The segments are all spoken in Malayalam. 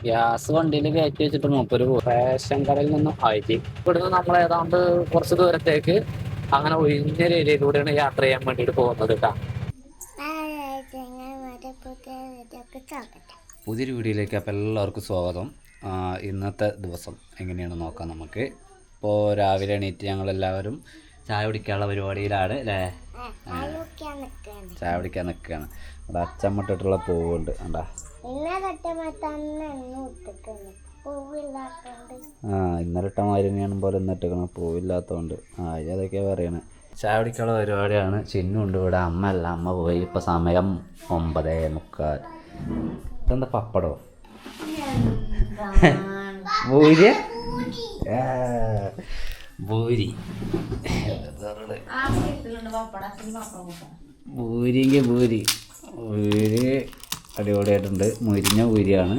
ഗ്യാസ് വണ്ടിയിൽ കയറ്റി വെച്ചിട്ട് മൂപ്പര് റേഷൻ കടയിൽ നിന്നും അരി ഇവിടുന്ന് നമ്മൾ ഏതാണ്ട് കുറച്ച് ദൂരത്തേക്ക് അങ്ങനെ ഒഴിഞ്ഞൊരു ഏരിയയിലൂടെയാണ് യാത്ര ചെയ്യാൻ വേണ്ടിയിട്ട് പോകുന്നത് കേട്ടോ. പുതിയൊരു വീഡിയോയിലേക്ക് അപ്പോൾ എല്ലാവർക്കും സ്വാഗതം. ഇന്നത്തെ ദിവസം എങ്ങനെയാണ് നോക്കാം നമുക്ക്. ഇപ്പോൾ രാവിലെ എണീറ്റ് ഞങ്ങളെല്ലാവരും ചായ കുടിക്കാനുള്ള പരിപാടിയിലാണ് അല്ലേ. ചായ കുടിക്കാൻ നിൽക്കുകയാണ്. അവിടെ അച്ചമ്മട്ടിട്ടുള്ള പൂവുണ്ട് കണ്ടാ. ഇന്നലെ ഇട്ട മാതിരി തന്നെയാണ് പോലെ ഇന്നിട്ടിക്കണം, പൂവില്ലാത്തതുകൊണ്ട്. അതൊക്കെയാ പറയണേ. ചായ കുടിക്കാനുള്ള പരിപാടിയാണ്. ചിന്നുണ്ട് ഇവിടെ, അമ്മയല്ല, അമ്മ പോയി. ഇപ്പം സമയം 9:45. ഇതെന്താ പപ്പടോ? ഭൂരി ഭൂരി ഭൂരിയെങ്കിൽ ഭൂരി ഭൂരി അടിപൊളിയായിട്ടുണ്ട്. മുരിഞ്ഞ ഭൂരിയാണ്.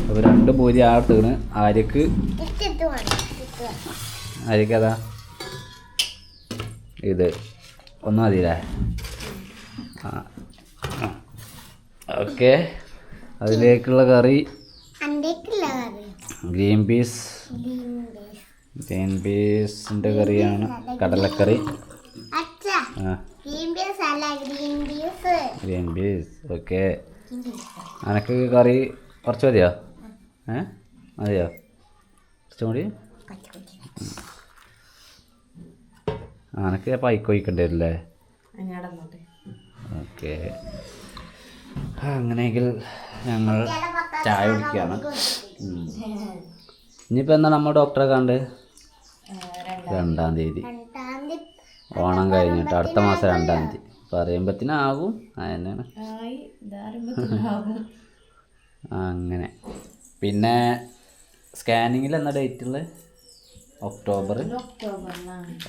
അപ്പോൾ 2 ഭൂരി ആട്ടാണ്. ആര്യക്കതാ ഇത് ഒന്ന് മതിയില്ലേ? ഓക്കെ. അതിലേക്കുള്ള കറി ഗ്രീൻ പീസിൻ്റെ കറിയാണ്, കടലക്കറി. Green peas. ഓക്കെ. അനക്ക് കറി കുറച്ച് മതിയോ? മതിയോ? കുറച്ചും കൂടി അനക്ക് അപ്പോൾ അയക്കൊഴിക്കേണ്ടി വരില്ലേ? ഓക്കെ. അങ്ങനെയെങ്കിൽ ഞങ്ങൾ ചായ കുടിക്കുകയാണ്. ഇനിയിപ്പോൾ എന്നാ നമ്മൾ ഡോക്ടറെ കണ്ട് 2-ാം തീയതി ഓണം കഴിഞ്ഞിട്ട് അടുത്ത മാസം 2-ാം തീയതി പറയുമ്പത്തിനാകും. അതന്നെയാണ്. അങ്ങനെ. പിന്നെ സ്കാനിങ്ങിൽ എന്നാ ഡേറ്റുള്ളത്?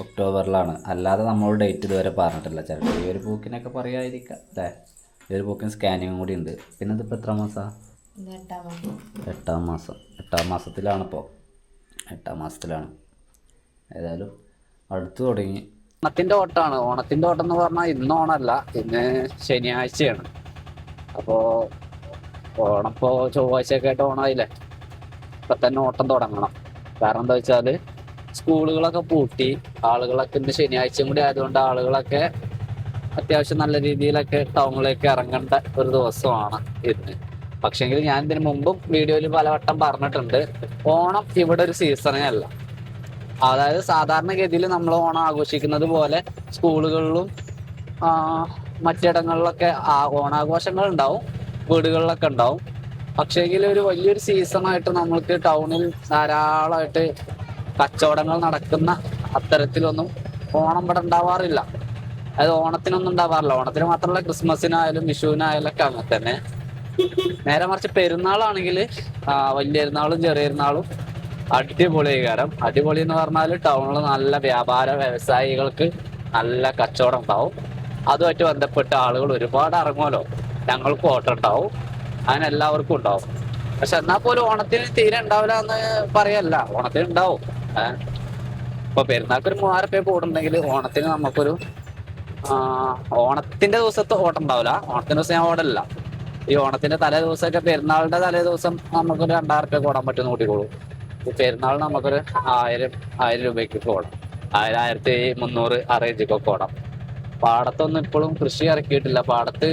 ഒക്ടോബറിലാണ്. അല്ലാതെ നമ്മളോട് ഡേറ്റ് ഇതുവരെ പറഞ്ഞിട്ടില്ല. ചിലപ്പോൾ ഈ ഒരു പൂക്കിനൊക്കെ പറയുമായിരിക്കാം അല്ലേ. ഈ ഒരു പൂക്കിന് സ്കാനിങ്ങും കൂടി ഉണ്ട്. പിന്നെ ഇതിപ്പോൾ എത്ര മാസമാണ്? 8-ാം മാസം. 8-ാം മാസത്തിലാണിപ്പോൾ. 8-ാം മാസത്തിലാണ്. ഏതായാലും അടുത്ത് തുടങ്ങി. ഓണത്തിൻ്റെ ഓട്ടമാണ്. ഓണത്തിൻ്റെ ഓട്ടം എന്ന് പറഞ്ഞാൽ ഇന്ന് ഓണമല്ല, ഇന്ന് ശനിയാഴ്ചയാണ്. അപ്പോൾ ഓണപ്പോൾ ചൊവ്വാഴ്ചയൊക്കെ ആയിട്ട് ഓണമായില്ലേ. ഇപ്പം തന്നെ ഓട്ടം തുടങ്ങണം. കാരണം എന്താ വെച്ചാൽ സ്കൂളുകളൊക്കെ പൂട്ടി, ആളുകളൊക്കെ ഇന്ന് ശനിയാഴ്ചയും കൂടി ആയതുകൊണ്ട് ആളുകളൊക്കെ അത്യാവശ്യം നല്ല രീതിയിലൊക്കെ ടൗണിലേക്ക് ഇറങ്ങേണ്ട ഒരു ദിവസമാണ് ഇന്ന്. പക്ഷേങ്കിൽ ഞാൻ ഇതിന് മുമ്പും വീഡിയോയിൽ പലവട്ടം പറഞ്ഞിട്ടുണ്ട്, ഓണം ഇവിടെ ഒരു സീസണേ അല്ല. അതായത് സാധാരണഗതിയിൽ നമ്മൾ ഓണം ആഘോഷിക്കുന്നത് പോലെ സ്കൂളുകളിലും മറ്റിടങ്ങളിലൊക്കെ ഓണാഘോഷങ്ങൾ ഉണ്ടാവും, വീടുകളിലൊക്കെ ഉണ്ടാവും. പക്ഷേങ്കിൽ ഒരു വലിയൊരു സീസണായിട്ട് നമ്മൾക്ക് ടൗണിൽ ധാരാളമായിട്ട് കച്ചവടങ്ങൾ നടക്കുന്ന അത്തരത്തിലൊന്നും ഓണം ഇവിടെ ഉണ്ടാവാറില്ല. അതായത് ഓണത്തിനൊന്നും ഉണ്ടാവാറില്ല. ഓണത്തിന് മാത്രമല്ല, ക്രിസ്മസിനായാലും വിഷുവിനായാലും ഒക്കെ അങ്ങനെ തന്നെ. നേരെ മറിച്ച് പെരുന്നാളാണെങ്കിൽ വലിയ പെരുന്നാളും ചെറിയ പെരുന്നാളും അടിപൊളി കാരം. അടിപൊളി എന്ന് പറഞ്ഞാൽ ടൗണിൽ നല്ല വ്യാപാര വ്യവസായികൾക്ക് നല്ല കച്ചവടം ഉണ്ടാവും. അതുമായിട്ട് ബന്ധപ്പെട്ട ആളുകൾ ഒരുപാട് ഇറങ്ങുമല്ലോ. ഞങ്ങൾക്ക് ഓട്ടം ഉണ്ടാവും, അങ്ങനെ എല്ലാവർക്കും ഉണ്ടാവും. പക്ഷെ എന്നാൽ പോലും ഓണത്തിന് തീരെ ഉണ്ടാവില്ല എന്ന് പറയല്ല, ഓണത്തിന് ഉണ്ടാവും. ഇപ്പൊ പെരുന്നാൾക്ക് ഒരു 3000 രൂപ കൂടുണ്ടെങ്കിൽ ഓണത്തിന് നമുക്കൊരു ഓണത്തിന്റെ ദിവസത്തെ ഓട്ടം ഉണ്ടാവില്ല. ഓണത്തിന്റെ ദിവസം ഞാൻ ഓടല്ല. ഈ ഓണത്തിന്റെ തലേ ദിവസമൊക്കെ, പെരുന്നാളിന്റെ തലേ ദിവസം നമുക്കൊരു 2000 രൂപ ഓടാൻ പറ്റുമെന്ന് കൂട്ടിക്കോളൂ. ഈ പെരുന്നാളിന് നമുക്കൊരു 1000 രൂപയ്ക്ക് ഓടാം. 1300 ആ റേഞ്ചിക്കൊക്കെ ഓടാം. പാടത്തൊന്നും ഇപ്പോഴും കൃഷി ഇറക്കിയിട്ടില്ല. പാടത്ത്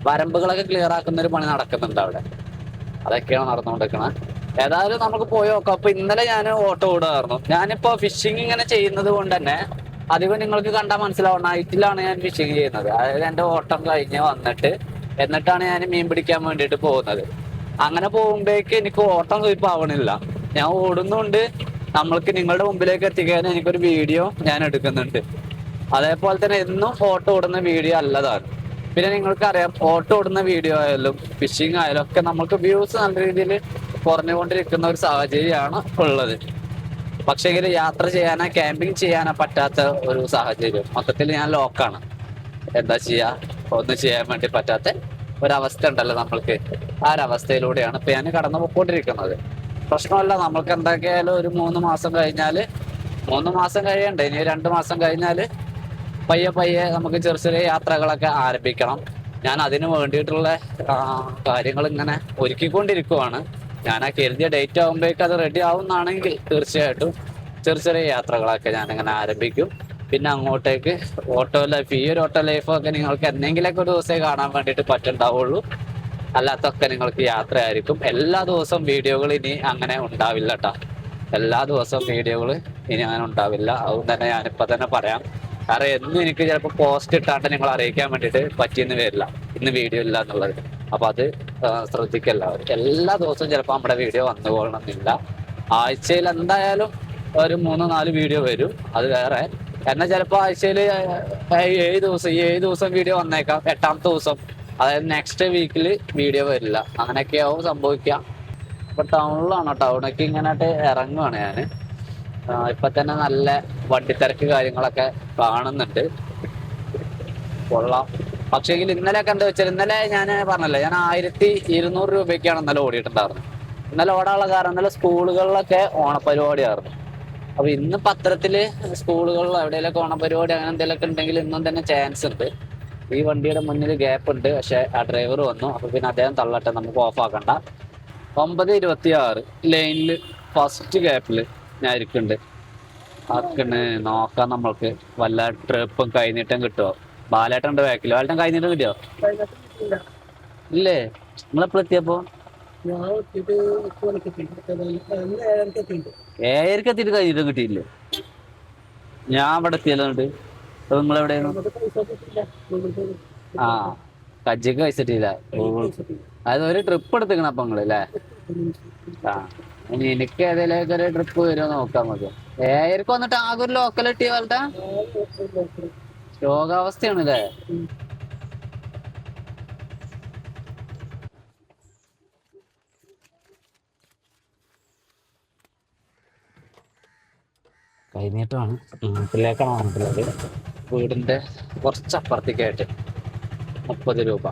വരമ്പുകളൊക്കെ ക്ലിയർ ആക്കുന്ന ഒരു പണി നടക്കുന്നുണ്ട് അവിടെ. അതൊക്കെയാണ് നടന്നുകൊണ്ടിരിക്കുന്നത്. ഏതായാലും നമുക്ക് പോയി നോക്കാം. അപ്പൊ ഇന്നലെ ഞാൻ ഓട്ടോ ഓടുകയായിരുന്നു. ഞാനിപ്പോ ഫിഷിങ് ഇങ്ങനെ ചെയ്യുന്നത് കൊണ്ട് തന്നെ അധികം നിങ്ങൾക്ക് കണ്ടാൽ മനസ്സിലാവും, നൈറ്റിലാണ് ഞാൻ ഫിഷിങ് ചെയ്യുന്നത്. അതായത് എൻ്റെ ഓട്ടം കഴിഞ്ഞ് വന്നിട്ട് എന്നിട്ടാണ് ഞാൻ മീൻ പിടിക്കാൻ വേണ്ടിയിട്ട് പോകുന്നത്. അങ്ങനെ പോകുമ്പോഴേക്ക് എനിക്ക് ഓട്ടം സ്വീപ്പാവണില്ല. ഞാൻ ഓടുന്നുണ്ട്, നമ്മൾക്ക് നിങ്ങളുടെ മുമ്പിലേക്ക് എത്തിക്കാൻ എനിക്കൊരു വീഡിയോ ഞാൻ എടുക്കുന്നുണ്ട്. അതേപോലെ തന്നെ എന്നും ഓട്ടോ ഓടുന്ന വീഡിയോ അല്ലതാണ്. പിന്നെ നിങ്ങൾക്കറിയാം, ഓട്ടോ ഓടുന്ന വീഡിയോ ആയാലും ഫിഷിംഗ് ആയാലും ഒക്കെ നമുക്ക് വ്യൂസ് നല്ല രീതിയിൽ കുറഞ്ഞുകൊണ്ടിരിക്കുന്ന ഒരു സാഹചര്യമാണ് ഉള്ളത്. പക്ഷേങ്കിൽ യാത്ര ചെയ്യാനോ ക്യാമ്പിങ് ചെയ്യാനോ പറ്റാത്ത ഒരു സാഹചര്യം. മൊത്തത്തിൽ ഞാൻ ലോക്കാണ്. എന്താ ചെയ്യാ, ഒന്നും ചെയ്യാൻ വേണ്ടി പറ്റാത്ത ഒരവസ്ഥ ഉണ്ടല്ലോ നമ്മൾക്ക്. ആ ഒരവസ്ഥയിലൂടെയാണ് ഇപ്പൊ ഞാൻ കടന്നു പോയിക്കൊണ്ടിരിക്കുന്നത്. പ്രശ്നമല്ല, നമ്മൾക്ക് എന്തൊക്കെയായാലും ഒരു 3 മാസം കഴിഞ്ഞാല്, 3 മാസം കഴിയണ്ടേ, ഇനി 2 മാസം കഴിഞ്ഞാല് പയ്യെ നമുക്ക് ചെറിയ ചെറിയ യാത്രകളൊക്കെ ആരംഭിക്കണം. ഞാൻ അതിന് വേണ്ടിയിട്ടുള്ള കാര്യങ്ങൾ ഇങ്ങനെ ഒരുക്കിക്കൊണ്ടിരിക്കുവാണ്. ഞാൻ ആ കരുതിയ ഡേറ്റ് ആകുമ്പോഴേക്കും അത് റെഡി ആവുന്നാണെങ്കിൽ തീർച്ചയായിട്ടും ചെറിയ ചെറിയ യാത്രകളൊക്കെ ഞാനിങ്ങനെ ആരംഭിക്കും. പിന്നെ അങ്ങോട്ടേക്ക് ഓട്ടോ ലൈഫ്, ഈ ഒരു ഓട്ടോ ലൈഫൊക്കെ നിങ്ങൾക്ക് എന്തെങ്കിലുമൊക്കെ ഒരു ദിവസമേ കാണാൻ വേണ്ടിയിട്ട് പറ്റുണ്ടാവുള്ളൂ. അല്ലാത്തൊക്കെ നിങ്ങൾക്ക് യാത്രയായിരിക്കും. എല്ലാ ദിവസവും വീഡിയോകൾ ഇനി അങ്ങനെ ഉണ്ടാവില്ല കേട്ടോ. എല്ലാ ദിവസവും വീഡിയോകൾ ഇനി അങ്ങനെ ഉണ്ടാവില്ല. അതുകൊണ്ട് തന്നെ ഞാനിപ്പോൾ തന്നെ പറയാം. കാരണം എന്നും എനിക്ക് ചിലപ്പോൾ പോസ്റ്റ് ഇട്ടാണ്ട് നിങ്ങൾ അറിയിക്കാൻ വേണ്ടിയിട്ട് പറ്റിയെന്ന് വരില്ല, ഇന്ന് വീഡിയോ ഇല്ല എന്നുള്ളത്. അപ്പൊ അത് ശ്രദ്ധിക്കല്ല. എല്ലാ ദിവസവും ചിലപ്പോൾ നമ്മുടെ വീഡിയോ വന്നുകൊള്ളണമെന്നില്ല. ആഴ്ചയിൽ എന്തായാലും ഒരു 3-4 വീഡിയോ വരും, അത് വേറെ. എന്നാൽ ചിലപ്പോൾ ആഴ്ചയിൽ 7 ദിവസം വീഡിയോ വന്നേക്കാം. 8ാമത്തെ ദിവസം, അതായത് നെക്സ്റ്റ് വീക്കിൽ വീഡിയോ വരില്ല. അങ്ങനെയൊക്കെയാവും സംഭവിക്കാം. ഇപ്പൊ ടൗണിലാണ്, ടൗണൊക്കെ ഇങ്ങനെയായിട്ട് ഇറങ്ങുവാണ് ഞാൻ. ഇപ്പൊ തന്നെ നല്ല വണ്ടിത്തിരക്ക് കാര്യങ്ങളൊക്കെ കാണുന്നുണ്ട്. കൊള്ളാം. പക്ഷേങ്കിൽ ഇന്നലെയൊക്കെ എന്താ വെച്ചാൽ, ഇന്നലെ ഞാൻ പറഞ്ഞല്ലോ, ഞാൻ 1200 രൂപയ്ക്കാണ് ഇന്നലെ ഓടിയിട്ടുണ്ടായിരുന്നത്. ഇന്നലെ ഓടാനുള്ള കാരണം ഇന്നലെ സ്കൂളുകളിലൊക്കെ ഓണപരിപാടിയായിരുന്നു. അപ്പൊ ഇന്ന് പത്രത്തില് സ്കൂളുകളിൽ എവിടെയെങ്കിലൊക്കെ ഓണപരിപാടി അങ്ങനെ എന്തെങ്കിലുമൊക്കെ ഉണ്ടെങ്കിൽ ഇന്നും തന്നെ ചാൻസ് ഉണ്ട്. ഈ വണ്ടിയുടെ മുന്നിൽ ഗ്യാപ്പ് ഉണ്ട്, പക്ഷെ ആ ഡ്രൈവർ വന്നു. അപ്പൊ പിന്നെ അദ്ദേഹം തള്ളട്ടെ, നമുക്ക് ഓഫ് ആക്കണ്ട. 9:26 ലൈനിൽ ഫസ്റ്റ് ഗ്യാപ്പിൽ ഞാൻ ഇരിക്കുന്നുണ്ട്. ആക്കണ് നോക്കാം നമ്മൾക്ക് വല്ല ട്രിപ്പും കൈനീട്ടം കിട്ടുമോ. ബാലേട്ടുണ്ട് ബാക്കിൽ. ബാലേട്ടൻ കൈനീട്ടം കിട്ടിയോ? ഇല്ലേ? നിങ്ങളെപ്പോഴെത്തിയപ്പോ? 7:00 എത്തിയിട്ട് കൈനീട്ടം കിട്ടിയില്ലേ? ഞാൻ ഇവിടെ എത്തിയല്ലോണ്ട്. നിങ്ങളെവിടെയാണ്? ആ, കജ്ജിക്ക് കഴിച്ചിട്ടില്ല. അതായത് ഒരു ട്രിപ്പ് എടുത്തിക്കണം അപ്പൊ നിങ്ങള് അല്ലേ? ആ, ഇനി എനിക്ക് ഏതെങ്കിലും ഒരു ട്രിപ്പ് വരുമോ നോക്കാം നമുക്ക്. 7:00 വന്നിട്ട് ആകെ ഒരു ലോക്കൽ കിട്ടിയ പോലത്തെ രോഗാവസ്ഥയാണ് അല്ലേ? കൈനീട്ടമാണ്. നാട്ടിലേക്കാണ് വന്നിട്ടുള്ളത്. വീടിന്റെ കുറച്ചപ്പുറത്തേക്കായിട്ട് 30 രൂപ.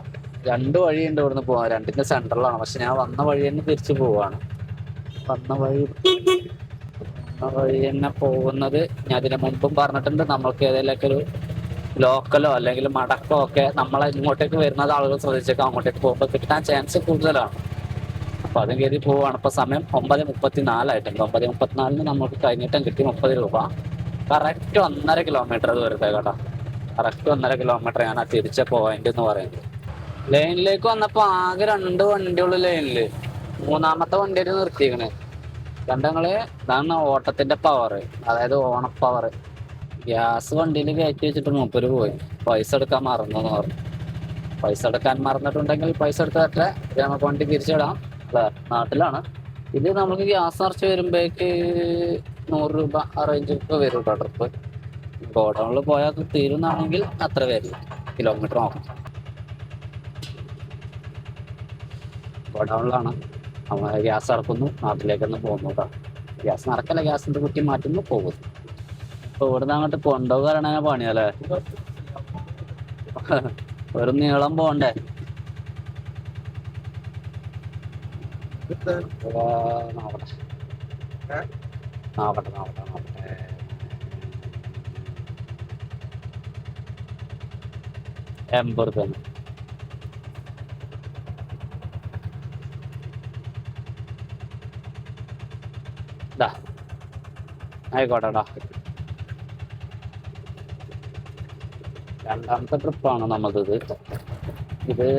2 വഴിയുണ്ട് ഇവിടുന്ന് പോവാൻ. 2ന്റെ സെൻട്രലാണ്. പക്ഷെ ഞാൻ വന്ന വഴി തന്നെ തിരിച്ചു പോവാണ്. വന്ന വഴി തന്നെ പോകുന്നത് ഞാൻ ഇതിന് മുൻപും പറഞ്ഞിട്ടുണ്ട്. നമ്മൾക്ക് ഏതെങ്കിലുമൊക്കെ ഒരു ലോക്കലോ അല്ലെങ്കിൽ മടക്കോ ഒക്കെ നമ്മളെ ഇങ്ങോട്ടേക്ക് വരുന്നത് ആളുകൾ ശ്രദ്ധിച്ചേക്കാം. അങ്ങോട്ടേക്ക് പോകുമ്പോൾ കിട്ടാൻ ചാൻസ് കൂടുതലാണ്. അപ്പൊ അതും കരുതി പോവാണ്. ഇപ്പൊ സമയം 9:34 ആയിട്ടുണ്ട്. 9:34 നമുക്ക് കൈനീട്ടം കിട്ടി 30 രൂപ. കറക്റ്റ് 1.5 കിലോമീറ്റർ ദൂരത്തെ കേട്ടോ. കറക്റ്റ് 1.5 കിലോമീറ്റർ ഞാൻ ആ തിരിച്ച പോയിന്റ് എന്ന് പറയുന്നത്. ലൈനിലേക്ക് വന്നപ്പോ ആകെ 2 വണ്ടിയുള്ള ലൈനില് 3ാമത്തെ വണ്ടിയായിട്ട് നിർത്തിക്കണേ. കണ്ടങ്ങള്, ഇതാണ് ഓട്ടത്തിന്റെ പവർ, അതായത് ഓണപ്പവർ. ഗ്യാസ് വണ്ടിയിൽ കയറ്റി വെച്ചിട്ട് മൂപ്പര് പോയി. പൈസ എടുക്കാൻ മറന്നു എന്ന് പറഞ്ഞു. പൈസ എടുക്കാൻ മറന്നിട്ടുണ്ടെങ്കിൽ പൈസ എടുത്തിട്ട് നമുക്ക് വണ്ടി തിരിച്ചിടാം. നാട്ടിലാണ് ഇത്. നമുക്ക് ഗ്യാസ് നിറച്ച് വരുമ്പോഴേക്ക് 100 രൂപ ആ റേഞ്ച് വരും കേട്ടോ ട്രിപ്പ്. ഗോഡൗണിൽ പോയാൽ തീരുന്നാണെങ്കിൽ അത്ര വരില്ല, കിലോമീറ്റർ നോക്കാം. ഗോഡൗണിലാണ് നമ്മൾ ഗ്യാസ് ഇറക്കുന്നു, നാട്ടിലേക്കൊന്ന് പോകുന്നു കേട്ടോ. ഗ്യാസ് നിറക്കല്ല, ഗ്യാസിന്റെ കുറ്റി മാറ്റുന്നു, പോകുന്നു. ഇപ്പൊ ഇവിടുന്ന് അങ്ങോട്ട് കൊണ്ടുപോകാനാണ് പണിയല്ലേ? ഒരു നീളം പോണ്ടേ? നോക്കട്ടെ. 80 രൂപ. ആയിക്കോട്ടെടാ. 2ാമത്തെ ട്രിപ്പാണ് നമ്മളത്. ഇത്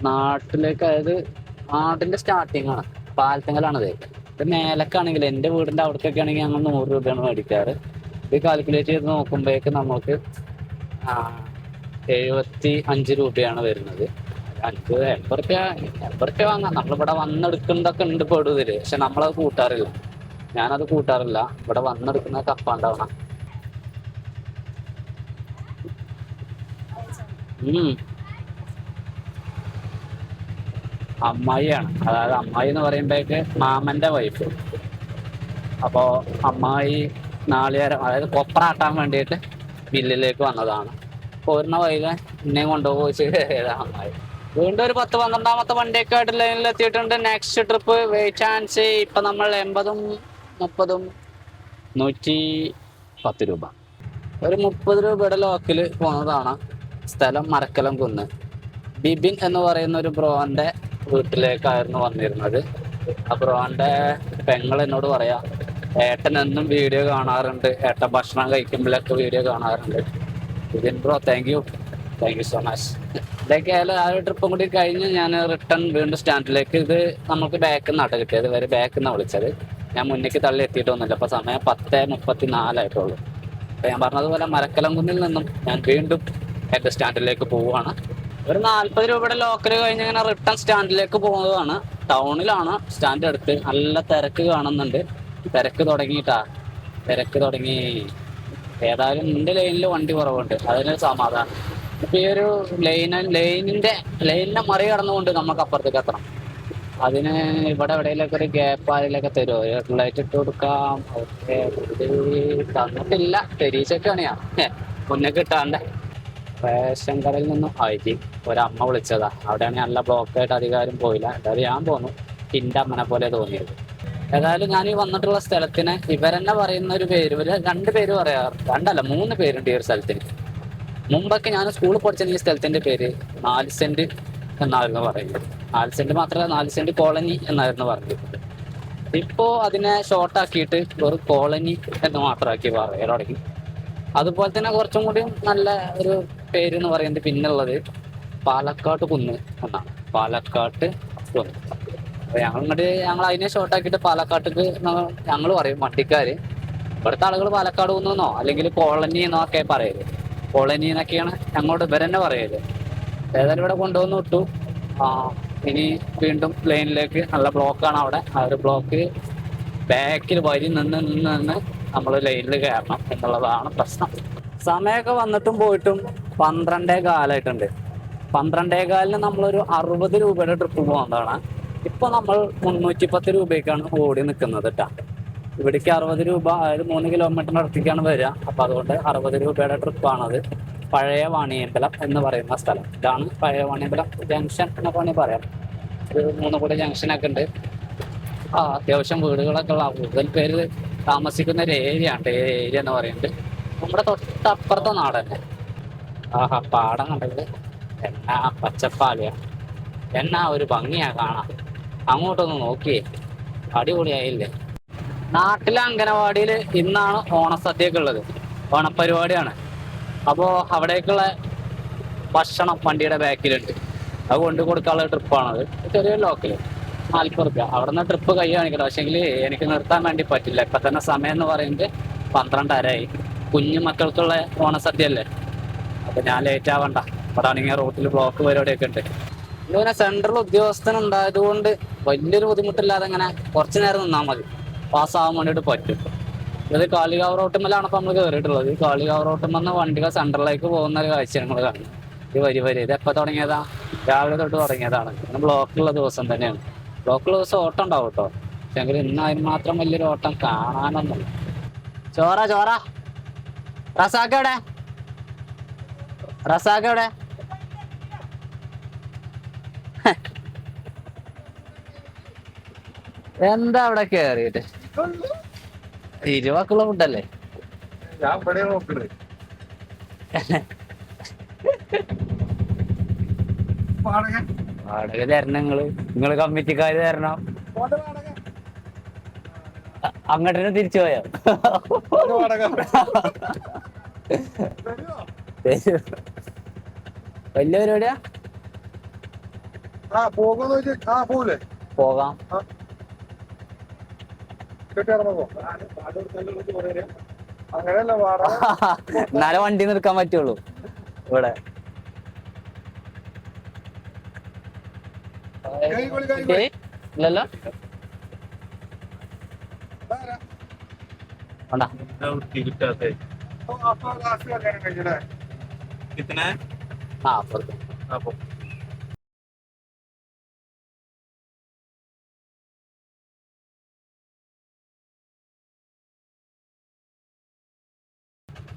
നാട്ടിലേക്ക്, അതായത് നാട്ടിന്റെ സ്റ്റാർട്ടിങ് ആണ്. പാലത്തിങ്കലാണത്. ഇത് മേലക്കാണെങ്കിൽ എൻ്റെ വീടിന്റെ അവിടേക്കൊക്കെ ആണെങ്കിൽ ഞങ്ങൾ 100 രൂപയാണ് മേടിക്കാറ്. ഇത് കാൽക്കുലേറ്റ് ചെയ്ത് നോക്കുമ്പോഴേക്ക് നമുക്ക് 75 രൂപയാണ് വരുന്നത്. 80 രൂപ വാങ്ങാം. നമ്മളിവിടെ വന്നെടുക്കുന്നതൊക്കെ ഉണ്ട് പെടുതില്, പക്ഷെ നമ്മളത് കൂട്ടാറില്ല. ഞാനത് കൂട്ടാറില്ല. ഇവിടെ വന്നെടുക്കുന്ന കപ്പാണ്ടാവണം. അമ്മായിയാണ്, അതായത് അമ്മായി എന്ന് പറയുമ്പോഴേക്ക് മാമന്റെ വൈഫ്. അപ്പോ അമ്മായി നാളികേരം, അതായത് കൊപ്രാട്ടാൻ വേണ്ടിയിട്ട് മില്ലിലേക്ക് വന്നതാണ്. പോരുന്ന വൈകി എന്നെ കൊണ്ടുപോയി അമ്മായി. വീണ്ടും ഒരു 10-12ാമത്തെ വണ്ടിയൊക്കെ ആയിട്ട് ലൈനിൽ എത്തിയിട്ടുണ്ട്. Next trip chance. ഇപ്പൊ നമ്മൾ 80-ഉം 30-ഉം 110 രൂപ. ഒരു 30 രൂപയുടെ ലോക്കില് പോകുന്നതാണ്. സ്ഥലം മരക്കലം കുന്ന്. ബിബിൻ എന്ന് പറയുന്ന ഒരു ബ്രോന്റെ വീട്ടിലേക്കായിരുന്നു വന്നിരുന്നത്. ആ ബ്രോന്റെ പെങ്ങൾ എന്നോട് പറയാ, ഏട്ടൻ എന്നും വീഡിയോ കാണാറുണ്ട്, ഏട്ടൻ ഭക്ഷണം കഴിക്കുമ്പോഴൊക്കെ വീഡിയോ കാണാറുണ്ട്. Bibin bro, thank you so much. ഇതൊക്കെയായാലും ആ ഒരു ട്രിപ്പും കൂടി കഴിഞ്ഞ് ഞാൻ റിട്ടേൺ വീണ്ടും സ്റ്റാൻഡിലേക്ക്. ഇത് നമുക്ക് ബാക്കിൽ നിന്നാണ് കിട്ടിയത്, വരെ ബാക്കിൽ നിന്നാണ് വിളിച്ചത്. ഞാൻ മുന്നേക്ക് തള്ളി എത്തിയിട്ടൊന്നുമില്ല. അപ്പോൾ സമയം 10:34 അപ്പോൾ ഞാൻ പറഞ്ഞതുപോലെ മരക്കലംകുന്നിൽ നിന്നും ഞാൻ വീണ്ടും എൻ്റെ സ്റ്റാൻഡിലേക്ക് പോവുകയാണ്. ഒരു 40 രൂപയുടെ ലോക്കൽ കഴിഞ്ഞ് ഇങ്ങനെ റിട്ടേൺ സ്റ്റാൻഡിലേക്ക് പോകുന്നതാണ്. ടൗണിലാണ് സ്റ്റാൻഡ് അടുത്ത്. നല്ല തിരക്ക് കാണുന്നുണ്ട്. തിരക്ക് തുടങ്ങി. ഏതായാലും നിന്റെ ലൈനിൽ വണ്ടി കുറവുണ്ട്, അതിനൊരു സമാധാനം. ഇപ്പൊ ഈ ഒരു ലൈനിനെ മറികടന്നുകൊണ്ട് നമുക്ക് അപ്പുറത്തേക്ക് എത്തണം. അതിന് ഇവിടെ എവിടെയെങ്കിലൊക്കെ ഒരു ഗ്യാപ്പ് ആരെങ്കിലൊക്കെ തരുമോ? റെഡ് ലൈറ്റ് ഇട്ട് കൊടുക്കാം. ഓക്കെ, തന്നിട്ടില്ല. തെരീച്ചൊക്കെയാണിയാ മുന്നേ കിട്ടാണ്ട്. റേഷൻ കടയിൽ നിന്നും ഒരമ്മ വിളിച്ചതാ. അവിടെയാണ് നല്ല ബ്ലോക്കായിട്ട് അധികാരം പോയില്ല. എന്തായാലും ഞാൻ പോന്നു. എൻ്റെ അമ്മനെ പോലെ തോന്നിയത്. ഏതായാലും ഞാൻ ഈ വന്നിട്ടുള്ള സ്ഥലത്തിന് ഇവരെന്നെ പറയുന്ന ഒരു പേര്, ഒരു 2 പേര് പറയാറ്, 2 അല്ല 3 പേരുണ്ട് ഈ ഒരു സ്ഥലത്തിന്. മുമ്പൊക്കെ ഞാൻ സ്കൂളിൽ പഠിച്ച ഈ സ്ഥലത്തിന്റെ പേര് 4 സെന്റ് എന്നായിരുന്നു പറയുന്നത്. 4 സെന്റ് മാത്രമല്ല, 4 സെന്റ് കോളനി എന്നായിരുന്നു പറഞ്ഞിരുന്നത്. ഇപ്പോ അതിനെ ഷോർട്ടാക്കിയിട്ട് ഒരു കോളനി എന്ന് മാത്രമാക്കി പറയാൻ തുടങ്ങി. അതുപോലെ തന്നെ കുറച്ചും കൂടി നല്ല ഒരു പേര് എന്ന് പറയുന്നത് പിന്നുള്ളത് പാലക്കാട്ട് കുന്ന് എന്നാണ്. പാലക്കാട്ട് കുന്ന്. അപ്പൊ ഞങ്ങൾ അതിനെ ഷോർട്ടാക്കിയിട്ട് പാലക്കാട്ടേക്ക് ഞങ്ങൾ പറയും വണ്ടിക്കാര്. ഇവിടുത്തെ ആളുകൾ പാലക്കാട് കുന്നോ അല്ലെങ്കിൽ കോളനി എന്നൊക്കെ പറയല്. കോളനി എന്നൊക്കെയാണ് ഞങ്ങളോട് ഇവരെന്നെ പറയല്. ഏതായാലും ഇവിടെ കൊണ്ടുവന്ന് വിട്ടു. ഇനി വീണ്ടും പ്ലെയിനിലേക്ക്. നല്ല ബ്ലോക്കാണ് അവിടെ. ആ ഒരു ബ്ലോക്ക് ബാക്കിൽ വരി നിന്ന് നമ്മൾ ലൈനിൽ കയറണം എന്നുള്ളതാണ് പ്രശ്നം. സമയമൊക്കെ വന്നിട്ടും പോയിട്ടും 12:15 12:15 നമ്മളൊരു 60 രൂപയുടെ ട്രിപ്പ് പോകുന്നതാണ്. ഇപ്പൊ നമ്മൾ 310 രൂപയ്ക്കാണ് ഓടി നിൽക്കുന്നത് കേട്ടോ. ഇവിടേക്ക് 60 രൂപ, അതായത് 3 കിലോമീറ്ററിന് അടുത്തേക്കാണ് വരിക. അപ്പൊ അതുകൊണ്ട് 60 രൂപയുടെ ട്രിപ്പാണത്. പഴയ വാണിയമ്പലം എന്ന് പറയുന്ന സ്ഥലം. ഇതാണ് പഴയ വാണിയമ്പലം ജംഗ്ഷൻ എന്നൊക്കെ വേണമെങ്കിൽ പറയാം. ഒരു 3 കൂടി ജംഗ്ഷനൊക്കെ ഉണ്ട്. അത്യാവശ്യം വീടുകളൊക്കെ ഉള്ള, കൂടുതൽ പേര് താമസിക്കുന്ന ഒരു ഏരിയ ആണ് ഈ ഏരിയ എന്ന് പറയുന്നത്. നമ്മുടെ തൊട്ടപ്പുറത്തെ നാട് തന്നെ. പാടം കണ്ടത് എന്നാ പച്ചപ്പാലിയ, എന്നാ ഒരു ഭംഗിയാ കാണാം. അങ്ങോട്ടൊന്ന് നോക്കിയേ, അടിപൊളിയായില്ലേ. നാട്ടിലെ അംഗനവാടിയിൽ ഇന്നാണ് ഓണസദ്യയൊക്കെ ഉള്ളത്. ഓണപ്പരിപാടിയാണ്. അപ്പോൾ അവിടേക്കുള്ള ഭക്ഷണം വണ്ടിയുടെ ബാക്കിലുണ്ട്. അത് കൊണ്ട് കൊടുക്കാനുള്ള ട്രിപ്പാണത്. ചെറിയ ലോക്കല് 40 രൂപ. അവിടെ നിന്ന് ട്രിപ്പ് കൈ കാണിക്കണം. പക്ഷേങ്കിൽ എനിക്ക് നിർത്താൻ വേണ്ടി പറ്റില്ല. ഇപ്പം തന്നെ സമയം എന്ന് പറയുന്നത് 12:30. കുഞ്ഞു മക്കൾക്കുള്ള ഓണസദ്യ അല്ലേ. അപ്പം ഞാൻ ലേറ്റ് ആവണ്ട. അവിടെ ആണെങ്കിൽ റോട്ടിൽ ബ്ലോക്ക് പരിപാടിയൊക്കെ ഉണ്ട്. ഇങ്ങനെ സെൻട്രൽ ഉദ്യോഗസ്ഥൻ ഉണ്ടായതുകൊണ്ട് വലിയൊരു ബുദ്ധിമുട്ടില്ലാതെ ഇങ്ങനെ കുറച്ച് നേരം നിന്നാൽ മതി. പാസ്സാവാൻ വേണ്ടിയിട്ട് പറ്റും. ഇത് കാളികാവ് റോട്ടുമ്മലാണ് ഇപ്പം നമ്മൾ കയറിയിട്ടുള്ളത്. ഈ കാളികാവ് റോട്ടുമെന്ന് വണ്ടികൾ സെൻട്രലിലേക്ക് പോകുന്ന ഒരു കാഴ്ച ഞങ്ങൾ കാണും. ഇത് വരി ഇത് എപ്പോൾ തുടങ്ങിയതാ? രാവിലെ തൊട്ട് തുടങ്ങിയതാണ്. ഇന്ന് ബ്ലോക്കുള്ള ദിവസം തന്നെയാണ്. ബ്ലോക്കുള്ള ദിവസം ഓട്ടം ഉണ്ടാവും കേട്ടോ. പക്ഷെങ്കിൽ ഇന്ന് അതിന് മാത്രം വലിയൊരു ഓട്ടം കാണാനൊന്നുമില്ല. ചോറ റസാഖ് എവിടെ? എന്താ അവിടെ കേറിയിട്ട് 20 ഫുഡല്ലേ? വാടക തരണം. നിങ്ങള് കമ്മിറ്റിക്കാര് തരണം. അങ്ങോട്ട് തിരിച്ചു പോയോ? വലിയ പരിപാടിയാ. പോകാം. എന്നാലേ വണ്ടി നിർക്കാൻ പറ്റുള്ളൂ ഇവിടെ. ഇല്ലല്ലോ.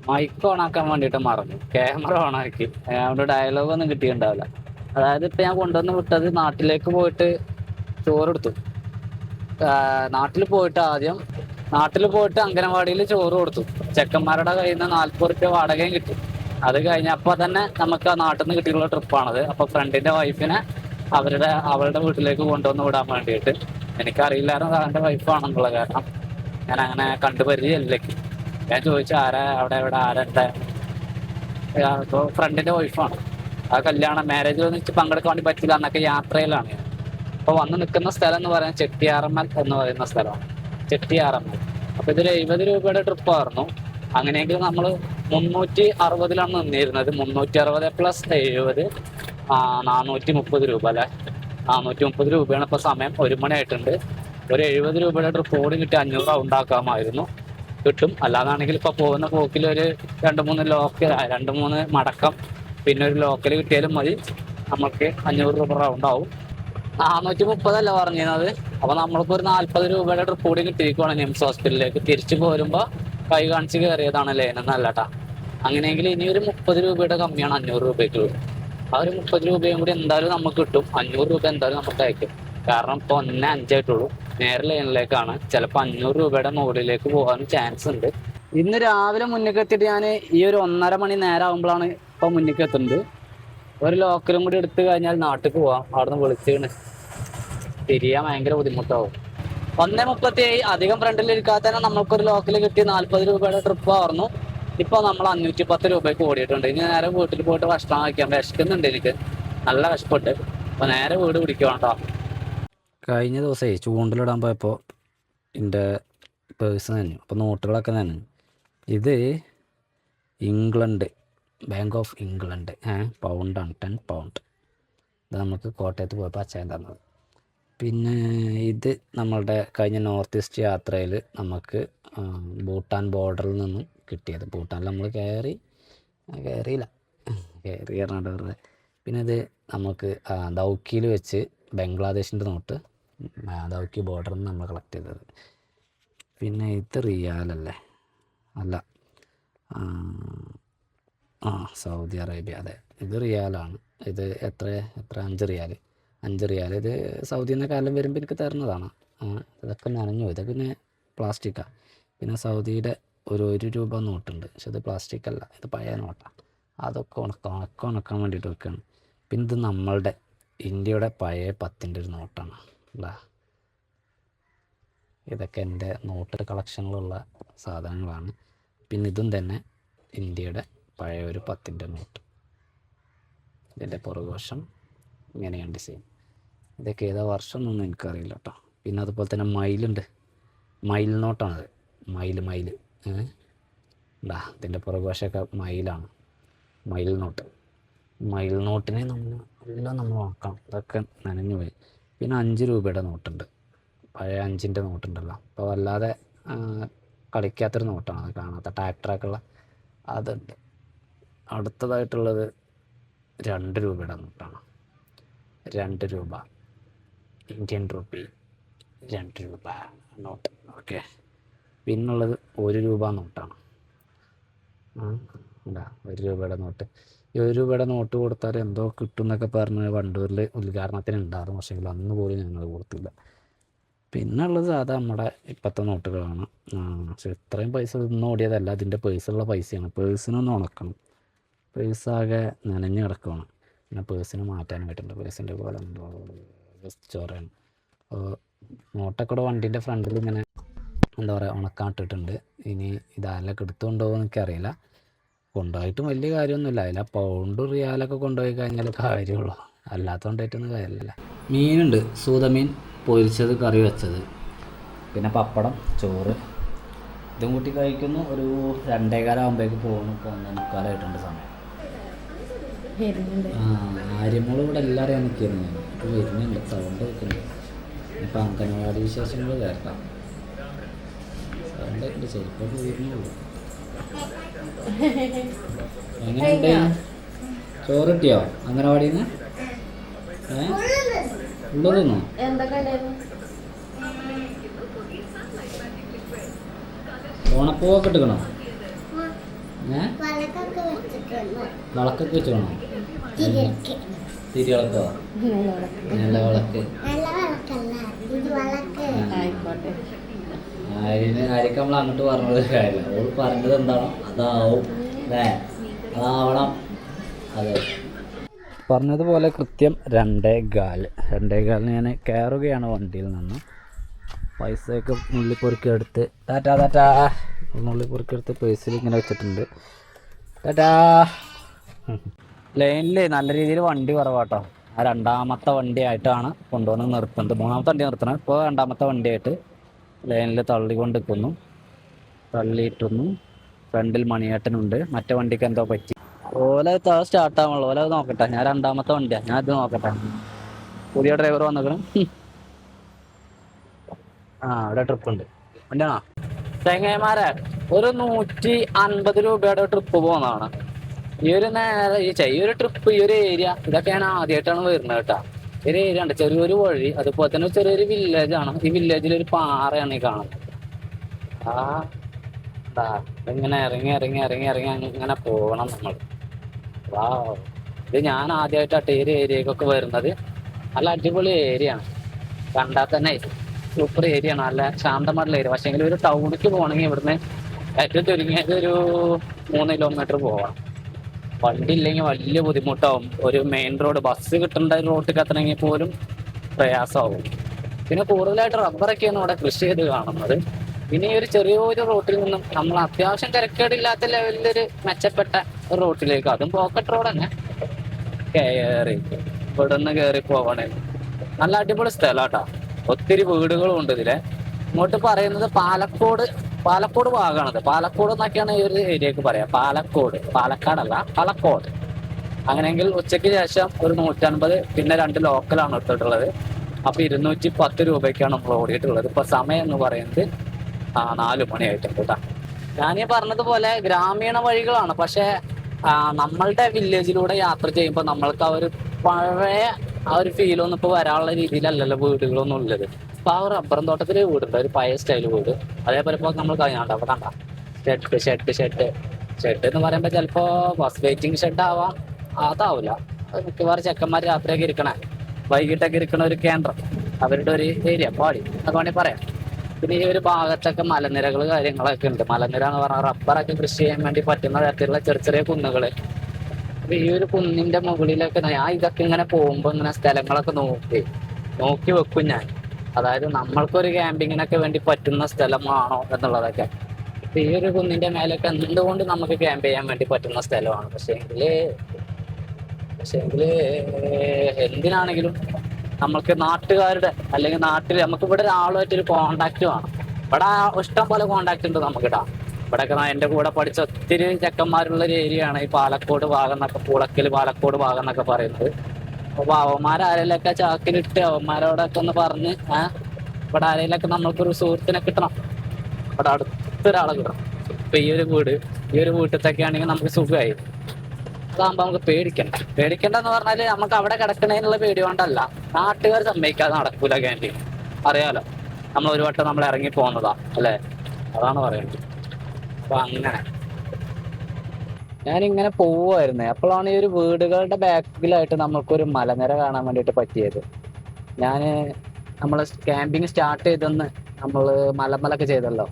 മൈക്ക് ഓണാക്കാൻ വേണ്ടിയിട്ട് മറന്നു. ക്യാമറ ഓണാക്കി. അവിടെ ഡയലോഗ് ഒന്നും കിട്ടിയിട്ടുണ്ടാവില്ല. അതായത് ഇപ്പൊ ഞാൻ കൊണ്ടുവന്ന് വിട്ടത് നാട്ടിലേക്ക് പോയിട്ട് ചോറെടുത്തു. നാട്ടിൽ പോയിട്ട് അംഗനവാടിയിൽ ചോറ് കൊടുത്തു. ചെക്കന്മാരുടെ കയ്യിൽ നിന്ന് 40 രൂപ വാടകയും കിട്ടി. അത് കഴിഞ്ഞപ്പോൾ തന്നെ നമുക്ക് ആ നാട്ടിൽ നിന്ന് കിട്ടിയുള്ള ട്രിപ്പാണത്. അപ്പോൾ ഫ്രണ്ടിൻ്റെ വൈഫിനെ അവളുടെ വീട്ടിലേക്ക് കൊണ്ടുവന്ന് വിടാൻ വേണ്ടിയിട്ട്. എനിക്കറിയില്ലായിരുന്നു അവൻ്റെ വൈഫാണെന്നുള്ള കാരണം. ഞാൻ അങ്ങനെ കണ്ടുപരിചയമില്ലേക്ക്. ഞാൻ ചോദിച്ചു ആരാ അവിടെ ആരെൻ്റെ. ഇപ്പോൾ ഫ്രണ്ടിൻ്റെ വൈഫാണ്. ആ കല്യാണം മാരേജിൽ ഒന്നിച്ച് പങ്കെടുക്കാൻ വേണ്ടി പറ്റില്ല എന്നൊക്കെ യാത്രയിലാണ് ഞാൻ. അപ്പോൾ വന്ന് നിൽക്കുന്ന സ്ഥലം എന്ന് പറയുന്നത് ചെട്ടിയാറമ്മൽ എന്ന് പറയുന്ന സ്ഥലമാണ്. ചെട്ടിയാറമ്മൽ. അപ്പോൾ ഇതൊരു 70 രൂപയുടെ ട്രിപ്പായിരുന്നു. അങ്ങനെയെങ്കിൽ നമ്മൾ 360 നിന്നിരുന്നത്. 360 പ്ലസ് 70 430 രൂപ അല്ലേ. 430 രൂപയാണ് ഇപ്പോൾ സമയം. 1 മണി ആയിട്ടുണ്ട്. ഒരു 70 രൂപയുടെ ട്രിപ്പ് ഓടി കിട്ടി 500 റൗണ്ട് ആക്കാമായിരുന്നു. കിട്ടും. അല്ലാതാണെങ്കിൽ ഇപ്പോൾ പോകുന്ന പോക്കിൽ ഒരു 2-3 മടക്കം പിന്നെ ഒരു ലോക്കൽ കിട്ടിയാലും മതി. നമുക്ക് 500 രൂപ റൗണ്ട് ആവും. 430 പറഞ്ഞിരുന്നത്. അപ്പോൾ നമ്മളിപ്പോൾ ഒരു 40 രൂപയുടെ ട്രിപ്പ് കൂടി കിട്ടിയിരിക്കുവാണ് നിംസ് ഹോസ്പിറ്റലിലേക്ക്. തിരിച്ചു പോരുമ്പോൾ കൈ കാണിച്ച് കയറിയതാണ് ലേനൊന്നല്ലട്ടാ. അങ്ങനെയെങ്കിൽ ഇനി ഒരു 30 രൂപയുടെ കമ്മിയാണ് 500 രൂപയ്ക്ക്. ആ ഒരു 30 രൂപയും കൂടി എന്തായാലും നമുക്ക് കിട്ടും. 500 രൂപ എന്തായാലും നമുക്ക് അയക്കും. കാരണം ഇപ്പോൾ 1:05 ആയിട്ടുള്ളൂ. നേരെ ലൈനിലേക്കാണ്. ചിലപ്പോൾ 500 രൂപയുടെ മുകളിലേക്ക് പോകാനും ചാൻസ് ഉണ്ട്. ഇന്ന് രാവിലെ മുന്നിലേക്ക് എത്തിയിട്ട് ഞാൻ ഈ ഒരു 1:30 മണി നേരം ആകുമ്പോഴാണ് ഇപ്പോൾ മുന്നിലേക്ക് എത്തുന്നത്. ഒരു ലോക്കലും കൂടി എടുത്തു കഴിഞ്ഞാൽ നാട്ടിൽ പോവാം. അവിടെ നിന്ന് വിളിച്ചിട്ട് തിരിയാൻ ഭയങ്കര ബുദ്ധിമുട്ടാവും. 1:37 അധികം ഫ്രണ്ടിലിരിക്കാതെ തന്നെ നമ്മൾക്കൊരു ലോക്കൽ കിട്ടി 40 രൂപയുടെ ട്രിപ്പ് ആയിരുന്നു. ഇപ്പോൾ നമ്മൾ 510 രൂപയ്ക്ക് ഓടിയിട്ടുണ്ട്. ഇനി നേരെ വീട്ടിൽ പോയിട്ട് ഭക്ഷണം കഴിക്കാൻ വിശക്കുന്നുണ്ട്. എനിക്ക് നല്ല വിശപ്പുണ്ട്. അപ്പോൾ നേരെ വീട് പിടിക്കണം കേട്ടോ. കഴിഞ്ഞ ദിവസമേ ചൂണ്ടലിടാൻ പോയപ്പോൾ എൻ്റെ പേഴ്സ് നനഞ്ഞു. അപ്പോൾ നോട്ടുകളൊക്കെ നനഞ്ഞു. ഇത് ഇംഗ്ലണ്ട്, ബാങ്ക് ഓഫ് ഇംഗ്ലണ്ട് പൗണ്ടാണ്. 10 പൗണ്ട്. ഇത് നമുക്ക് കോട്ടയത്ത് പോയപ്പോൾ അച്ഛൻ തന്നത്. പിന്നെ ഇത് നമ്മളുടെ കഴിഞ്ഞ നോർത്ത് ഈസ്റ്റ് യാത്രയിൽ നമുക്ക് ഭൂട്ടാൻ ബോർഡറിൽ നിന്നും കിട്ടിയത്. ഭൂട്ടാനിൽ നമ്മൾ കയറിയില്ല വെറുതെ. പിന്നെ ഇത് നമുക്ക് ദൗക്കിയിൽ വെച്ച് ബംഗ്ലാദേശിൻ്റെ നോട്ട് ദൗക്കി ബോർഡറിൽ നിന്ന് നമ്മൾ കളക്ട് ചെയ്തത്. പിന്നെ ഇത് റിയാലല്ലേ? അല്ല, സൗദി അറേബ്യ. അതെ, ഇത് റിയാലാണ്. ഇത് എത്ര 5 റിയാൽ. 5 റിയാൽ. ഇത് സൗദിയിൽ നിന്ന് കാലം വരുമ്പോൾ എനിക്ക് തരുന്നതാണ്. ഇതൊക്കെ നനഞ്ഞു. ഇതൊക്കെ പിന്നെ പ്ലാസ്റ്റിക്കാണ്. പിന്നെ സൗദിയുടെ ഒരു 1 രൂപ നോട്ടുണ്ട്. പക്ഷെ ഇത് പ്ലാസ്റ്റിക് അല്ല, ഇത് പഴയ നോട്ടാണ്. അതൊക്കെ ഉണക്കാൻ വേണ്ടിയിട്ട് വെക്കുകയാണ്. പിന്നെ ഇത് നമ്മളുടെ ഇന്ത്യയുടെ പഴയ 10ൻ്റെ ഒരു നോട്ടാണ് അല്ല. ഇതൊക്കെ എൻ്റെ നോട്ട് കളക്ഷനിലുള്ള സാധനങ്ങളാണ്. പിന്നെ ഇതും തന്നെ ഇന്ത്യയുടെ പഴയ ഒരു 10ൻ്റെ നോട്ട്. ഇതിൻ്റെ പുറകുവശം ഇങ്ങനെയാണ് ഡിസൈൻ. ഇതൊക്കെ ഏതാ വർഷം എന്നൊന്നും എനിക്കറിയില്ല കേട്ടോ. പിന്നെ അതുപോലെ തന്നെ മയിലുണ്ട്. മയിൽ നോട്ടാണത്. മയിൽ ഇതിൻ്റെ പുറകുവശമൊക്കെ മയിലാണ്. മയിൽ നോട്ടിനെ എല്ലാം നമ്മൾ നോക്കണം. ഇതൊക്കെ നനഞ്ഞു പോയി. പിന്നെ 5 രൂപയുടെ നോട്ടുണ്ട്. പഴയ 5ൻ്റെ നോട്ടുണ്ടല്ലോ. അപ്പോൾ വല്ലാതെ കളിക്കാത്തൊരു നോട്ടാണ്. അത് കാണാത്ത ട്രാക്ടറൊക്കെ ഉള്ള അതുണ്ട്. അടുത്തതായിട്ടുള്ളത് 2 രൂപയുടെ നോട്ടാണ്. 2 രൂപ ഇന്ത്യൻ റുപ്പി. 2 രൂപ നോട്ട്. ഓക്കെ. പിന്നുള്ളത് 1 രൂപ നോട്ടാണ്. 1 രൂപയുടെ നോട്ട്. ഈ 1 രൂപയുടെ നോട്ട് കൊടുത്താൽ എന്തോ കിട്ടും എന്നൊക്കെ പറഞ്ഞ് വണ്ടൂരിൽ ഉദ്ഘാടനത്തിന് ഉണ്ടായിരുന്നു. പക്ഷേ അന്ന് പോലും ഞങ്ങൾ കൊടുത്തില്ല. പിന്നെ ഉള്ളത് സാധാ നമ്മുടെ ഇപ്പോഴത്തെ നോട്ടുകളാണ്. പക്ഷെ ഇത്രയും പൈസ ഇന്ന് ഓടിയതല്ല. അതിൻ്റെ പേഴ്സുള്ള പൈസയാണ്. പേഴ്സിനൊന്ന് ഉണക്കണം. പേഴ്സാകെ നനഞ്ഞ് കിടക്കുകയാണ്. പിന്നെ പേഴ്സിന് മാറ്റാനായിട്ടുണ്ട്. പേഴ്സിൻ്റെ പോലെ എന്തോ ചോറയാണ്. അപ്പോൾ നോട്ടൊക്കെ കൂടെ വണ്ടീൻ്റെ ഫ്രണ്ടിൽ ഇങ്ങനെ എന്താ പറയുക ഉണക്കാൻ ഇട്ടിട്ടുണ്ട്. ഇനി ഇതാരെല്ലാം എടുത്തുകൊണ്ടുപോകുമെന്ന് എനിക്കറിയില്ല. കൊണ്ടുപോയിട്ടും വലിയ കാര്യമൊന്നുമില്ല. അതിൽ പൗണ്ട് റിയാലൊക്കെ കൊണ്ടുപോയി കഴിഞ്ഞാൽ കാര്യമുള്ളൂ. അല്ലാത്തതുകൊണ്ടായിട്ടൊന്നും കാര്യമില്ല. മീനുണ്ട്. സൂതമീൻ പൊരിച്ചത്, കറി വെച്ചത്, പിന്നെ പപ്പടം, ചോറ്. ഇതും കൂട്ടി കഴിക്കുന്നു. ഒരു 2:15 ആകുമ്പോഴേക്ക് പോകണം. 1:45 സമയം. ആര്യമ്മൾ ഇവിടെ എല്ലാവരെയും നിൽക്കുന്നു. ഇപ്പോൾ വരുന്നുണ്ട്. സൗണ്ട് കേൾക്കുന്നുണ്ട്. ഇപ്പം അംഗനവാടി വിശേഷങ്ങൾ കേൾക്കാം. സൗണ്ട് ഉണ്ട്. ചിലപ്പോൾ വരുന്നുള്ളൂ. എങ്ങനെയുണ്ട്? ചോറ് കിട്ടിയോ അംഗനവാടിയിൽ നിന്ന്? ഉള്ളതൊന്നോ? ഓണപ്പൂവൊക്കെ ഇട്ടുക്കണോ? വിളക്കൊക്കെ വെച്ചോണോ? തിരിവിളക്കോ? നല്ല വിളക്ക്. ആര്യക്ക് നമ്മൾ അങ്ങോട്ട് പറഞ്ഞത് കാര്യമില്ല. അവൾ പറഞ്ഞത് എന്താണോ അതാവും അല്ലേ? ആവണം. അതെ, പറഞ്ഞതുപോലെ കൃത്യം 2:15 ഞാൻ കയറുകയാണ് വണ്ടിയിൽ നിന്ന്. പൈസയൊക്കെ നുള്ളിപ്പൊറുക്കി എടുത്ത് ടാറ്റാ നുള്ളിപ്പൊറുക്കി എടുത്ത് പേഴ്സിൽ ഇങ്ങനെ വെച്ചിട്ടുണ്ട്. ടാറ്റാ. ലൈനിൽ നല്ല രീതിയിൽ വണ്ടി കുറവാട്ടോ. ആ രണ്ടാമത്തെ വണ്ടിയായിട്ടാണ് കൊണ്ടുവന്ന് നിർത്തുന്നത്. മൂന്നാമത്തെ വണ്ടി നിർത്തണം. ഇപ്പോൾ രണ്ടാമത്തെ വണ്ടിയായിട്ട് ലൈനിൽ തള്ളിക്കൊണ്ടിരിക്കുന്നു. തള്ളിയിട്ടുന്നു. ഫ്രണ്ടിൽ മണിയേട്ടനുണ്ട്. മറ്റേ വണ്ടിക്ക് എന്തോ പറ്റി. ഓല സ്റ്റാർട്ടാവുള്ളൂ. ഓല നോക്കട്ടെ. ഞാൻ രണ്ടാമത്തെ വണ്ടിയാണ്. ഞാൻ ഇത് നോക്കട്ടെ. പുതിയ ഡ്രൈവർ വന്നിക്കണം. ഇവിടെ ട്രിപ്പ് ഉണ്ട്. വണ്ടിയാണോ ചെങ്ങന്മാരെ? ഒരു 150 രൂപയുടെ ട്രിപ്പ് പോകുന്നതാണ്. ഈ ഒരു നേരെ ഈ ഒരു ട്രിപ്പ്, ഈ ഒരു ഏരിയ, ഇതൊക്കെ ഞാൻ ആദ്യമായിട്ടാണ് വരുന്നത് കേട്ടോ. ഒരു ഏരിയ ഉണ്ട്, ചെറിയൊരു വഴി, അതുപോലെ തന്നെ ചെറിയൊരു വില്ലേജാണ്. ഈ വില്ലേജിൽ ഒരു പാറയാണ് ഈ കാണുന്നത്. ഇങ്ങനെ ഇറങ്ങി ഇങ്ങനെ പോകണം നമ്മൾ. ഇത് ഞാൻ ആദ്യമായിട്ടാണ് ഈ ഏരിയക്കൊക്കെ വരുന്നത്. നല്ല അടിപൊളി ഏരിയ ആണ്. കണ്ടാൽ തന്നെ സൂപ്പർ ഏരിയ ആണ്. നല്ല ശാന്തമായിട്ടുള്ള ഏരിയ. പക്ഷേ ഒരു ടൗണിലേക്ക് പോകണമെങ്കിൽ ഇവിടുന്ന് ഏറ്റവും ചുരുങ്ങിയത് ഒരു 3 കിലോമീറ്റർ പോകണം. വണ്ടി ഇല്ലെങ്കിൽ വലിയ ബുദ്ധിമുട്ടാവും. ഒരു മെയിൻ റോഡ്, ബസ് കിട്ടേണ്ട റോട്ടിൽ എത്തണമെങ്കിൽ പോലും പ്രയാസമാവും. പിന്നെ കൂടുതലായിട്ട് റബ്ബറൊക്കെയാണ് ഇവിടെ കൃഷി ചെയ്ത് കാണുന്നത്. പിന്നെ ഈ ഒരു ചെറിയൊരു റോട്ടിൽ നിന്നും നമ്മൾ അത്യാവശ്യം തിരക്കേടില്ലാത്ത ലെവലിലൊരു മെച്ചപ്പെട്ട റോട്ടിലേക്ക്, അതും പോക്കറ്റ് റോഡ് തന്നെ, കയറി ഇവിടെ നിന്ന് കയറി പോകണേ. നല്ല അടിപൊളി സ്ഥലമാട്ടോ. ഒത്തിരി വീടുകളും ഉണ്ട് ഇതിലെ. ഇങ്ങോട്ട് പറയുന്നത് പാലക്കോട് ഭാഗമാണത്. പാലക്കോട് എന്നൊക്കെയാണ് ഈ ഒരു ഏരിയക്ക് പറയാം. പാലക്കാടല്ല, പാലക്കോട്. അങ്ങനെയെങ്കിൽ ഉച്ചയ്ക്ക് ശേഷം ഒരു 150, പിന്നെ 2 ലോക്കലാണ് എടുത്തിട്ടുള്ളത്. അപ്പൊ 210 രൂപയ്ക്കാണ് നമ്മൾ ഓടിയിട്ടുള്ളത്. ഇപ്പൊ സമയം എന്ന് പറയുന്നത് 4 മണിയായിട്ടുണ്ട് കേട്ടോ. ഞാനീ പറഞ്ഞതുപോലെ ഗ്രാമീണ വഴികളാണ്. പക്ഷെ നമ്മളുടെ വില്ലേജിലൂടെ യാത്ര ചെയ്യുമ്പോൾ നമ്മൾക്ക് ആ ഒരു പഴയ ആ ഒരു ഫീലൊന്നും ഇപ്പൊ വരാനുള്ള രീതിയിലല്ലല്ലോ വീടുകളൊന്നും ഉള്ളത്. ഇപ്പൊ ആ റബ്ബറും തോട്ടത്തില് വീടുണ്ട്, ഒരു പഴയ സ്റ്റൈൽ വീട്. അതേപോലെ ഇപ്പൊ നമ്മൾ കഴിഞ്ഞാണ്ട് അവിടെ കണ്ട ഷെഡ് എന്ന് പറയുമ്പോ ചിലപ്പോ ബസ് വെയിറ്റിംഗ് ഷെഡ് ആവാം, അതാവില്ല. മിക്കവാറും ചെക്കന്മാർ രാത്രിയൊക്കെ ഇരിക്കണേ, വൈകിട്ടൊക്കെ ഇരിക്കണ ഒരു കേന്ദ്രം, അവരുടെ ഒരു ഏരിയ പാടി എന്നൊക്കെ വേണമെങ്കിൽ പറയാം. പിന്നെ ഈ ഒരു ഭാഗത്തൊക്കെ മലനിരകൾ കാര്യങ്ങളൊക്കെ ഉണ്ട്. മലനിര എന്ന് പറഞ്ഞാൽ റബ്ബറൊക്കെ കൃഷി ചെയ്യാൻ വേണ്ടി പറ്റുന്ന തരത്തിലുള്ള ചെറിയ കുന്നുകള്. അപ്പൊ ഈ ഒരു കുന്നിന്റെ മുകളിലൊക്കെ ഞാൻ ഇതൊക്കെ ഇങ്ങനെ പോകുമ്പോ ഇങ്ങനെ സ്ഥലങ്ങളൊക്കെ നോക്കി വെക്കും ഞാൻ. അതായത് നമ്മൾക്കൊരു ക്യാമ്പിങ്ങിനൊക്കെ വേണ്ടി പറ്റുന്ന സ്ഥലമാണോ എന്നുള്ളതൊക്കെ. അപ്പൊ ഈ ഒരു കുന്നിന്റെ മേലൊക്കെ എന്തുകൊണ്ട് നമുക്ക് ക്യാമ്പ് ചെയ്യാൻ വേണ്ടി പറ്റുന്ന സ്ഥലമാണ്. പക്ഷേ എങ്കില് എന്തിനാണെങ്കിലും നമ്മൾക്ക് നാട്ടുകാരുടെ അല്ലെങ്കിൽ നാട്ടിൽ നമുക്ക് ഇവിടെ ഒരാളുമായിട്ടൊരു കോണ്ടാക്ട് വേണം. ഇവിടെ ഇഷ്ടം പോലെ കോണ്ടാക്ട് ഉണ്ട് നമുക്കിടാ. ഇവിടെയൊക്കെ എൻ്റെ കൂടെ പഠിച്ച ഒത്തിരി ചെക്കന്മാരുള്ള ഒരു ഏരിയ ആണ് ഈ പാലക്കോട് ഭാഗം എന്നൊക്കെ, പൂളക്കൽ പാലക്കോട് ഭാഗം എന്നൊക്കെ പറയുന്നത്. അപ്പൊ അവന്മാരാരെങ്കിലൊക്കെ ചാക്കിലിട്ട് അവന്മാരോടൊക്കെ ഒന്ന് പറഞ്ഞ് ഇവിടെ ആരെങ്കിലൊക്കെ നമ്മൾക്കൊരു സുഹൃത്തിനെ കിട്ടണം. ഇവിടെ അടുത്തൊരാളെ കിട്ടണം. ഇപ്പൊ ഈ ഒരു വീട്ടിലത്തൊക്കെ ആണെങ്കിൽ നമുക്ക് സുഖമായി. അതാകുമ്പോ നമുക്ക് പേടിക്കണ്ടെന്ന് പറഞ്ഞാല് നമുക്ക് അവിടെ കിടക്കണേന്നുള്ള പേടി കൊണ്ടല്ല, നാട്ടുകാർ സമ്മതിക്കാതെ നടക്കൂല ക്യാൻറ്റീൻ. അറിയാലോ, നമ്മൾ ഒരു വട്ടം നമ്മൾ ഇറങ്ങി പോകുന്നതാ അല്ലേ, അതാണ് പറയുന്നത്. അപ്പൊ അങ്ങനെ ഞാനിങ്ങനെ പോവുമായിരുന്നേ. അപ്പോഴാണ് ഈ ഒരു വീടുകളുടെ ബാക്കിലായിട്ട് നമ്മൾക്കൊരു മലനിര കാണാൻ വേണ്ടിയിട്ട് പറ്റിയത്. നമ്മൾ ക്യാമ്പിങ് സ്റ്റാർട്ട് ചെയ്തെന്ന് നമ്മൾ മലമലൊക്കെ ചെയ്തല്ലോ,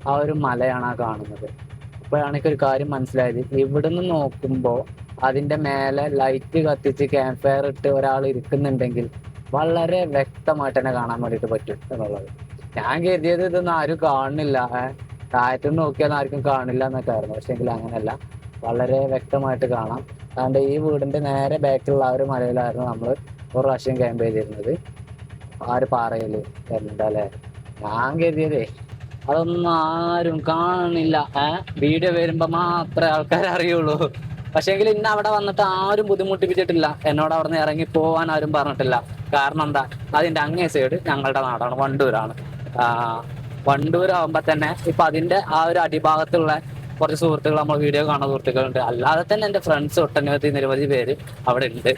ആ ഒരു മലയാണ് ആ കാണുന്നത്. അപ്പോഴാണ് എനിക്കൊരു കാര്യം മനസ്സിലായത്. ഇവിടുന്ന് നോക്കുമ്പോൾ അതിന്റെ മേലെ ലൈറ്റ് കത്തിച്ച് ക്യാമ്പ് ഫയർ ഇട്ട് ഒരാൾ ഇരിക്കുന്നുണ്ടെങ്കിൽ വളരെ വ്യക്തമായിട്ട് തന്നെ കാണാൻ വേണ്ടിയിട്ട് പറ്റും എന്നുള്ളത്. ഞാൻ കരുതിയത് ഇതൊന്നും ആരും കാണുന്നില്ല, താഴത്തുനിന്ന് നോക്കിയാൽ ആർക്കും കാണില്ല എന്നൊക്കെ ആയിരുന്നു. പക്ഷെ എങ്കിൽ അങ്ങനെയല്ല, വളരെ വ്യക്തമായിട്ട് കാണാം. അതുകൊണ്ട് ഈ വീടിന്റെ നേരെ ബാക്കിലുള്ള ആ ഒരു മലയിലായിരുന്നു നമ്മൾ ഒരു പ്രാവശ്യം ക്യാമ്പ് ചെയ്തിരുന്നത്. ആ ഒരു പാറയിൽ വരുന്നുണ്ട് അല്ലേ. ഞാൻ കരുതിയതേ അതൊന്നും ആരും കാണില്ല, വീഡിയോ വരുമ്പോ മാത്രമേ ആൾക്കാർ അറിയുള്ളൂ. പക്ഷെങ്കിൽ ഇന്ന് അവിടെ വന്നിട്ട് ആരും ബുദ്ധിമുട്ടിപ്പിച്ചിട്ടില്ല. എന്നോട് അവിടെ നിന്ന് ഇറങ്ങി പോവാൻ ആരും പറഞ്ഞിട്ടില്ല. കാരണം എന്താ, അതിന്റെ അങ്ങേ സൈഡ് ഞങ്ങളുടെ നാടാണ്, വണ്ടൂരാണ്. വണ്ടൂരാകുമ്പോ തന്നെ ഇപ്പൊ അതിന്റെ ആ ഒരു അടിഭാഗത്തുള്ള കുറച്ച് സുഹൃത്തുക്കൾ, നമ്മൾ വീഡിയോ കാണുന്ന സുഹൃത്തുക്കളുണ്ട്. അല്ലാതെ തന്നെ എന്റെ ഫ്രണ്ട്സ് നിരവധി പേര് അവിടെ ഉണ്ട്.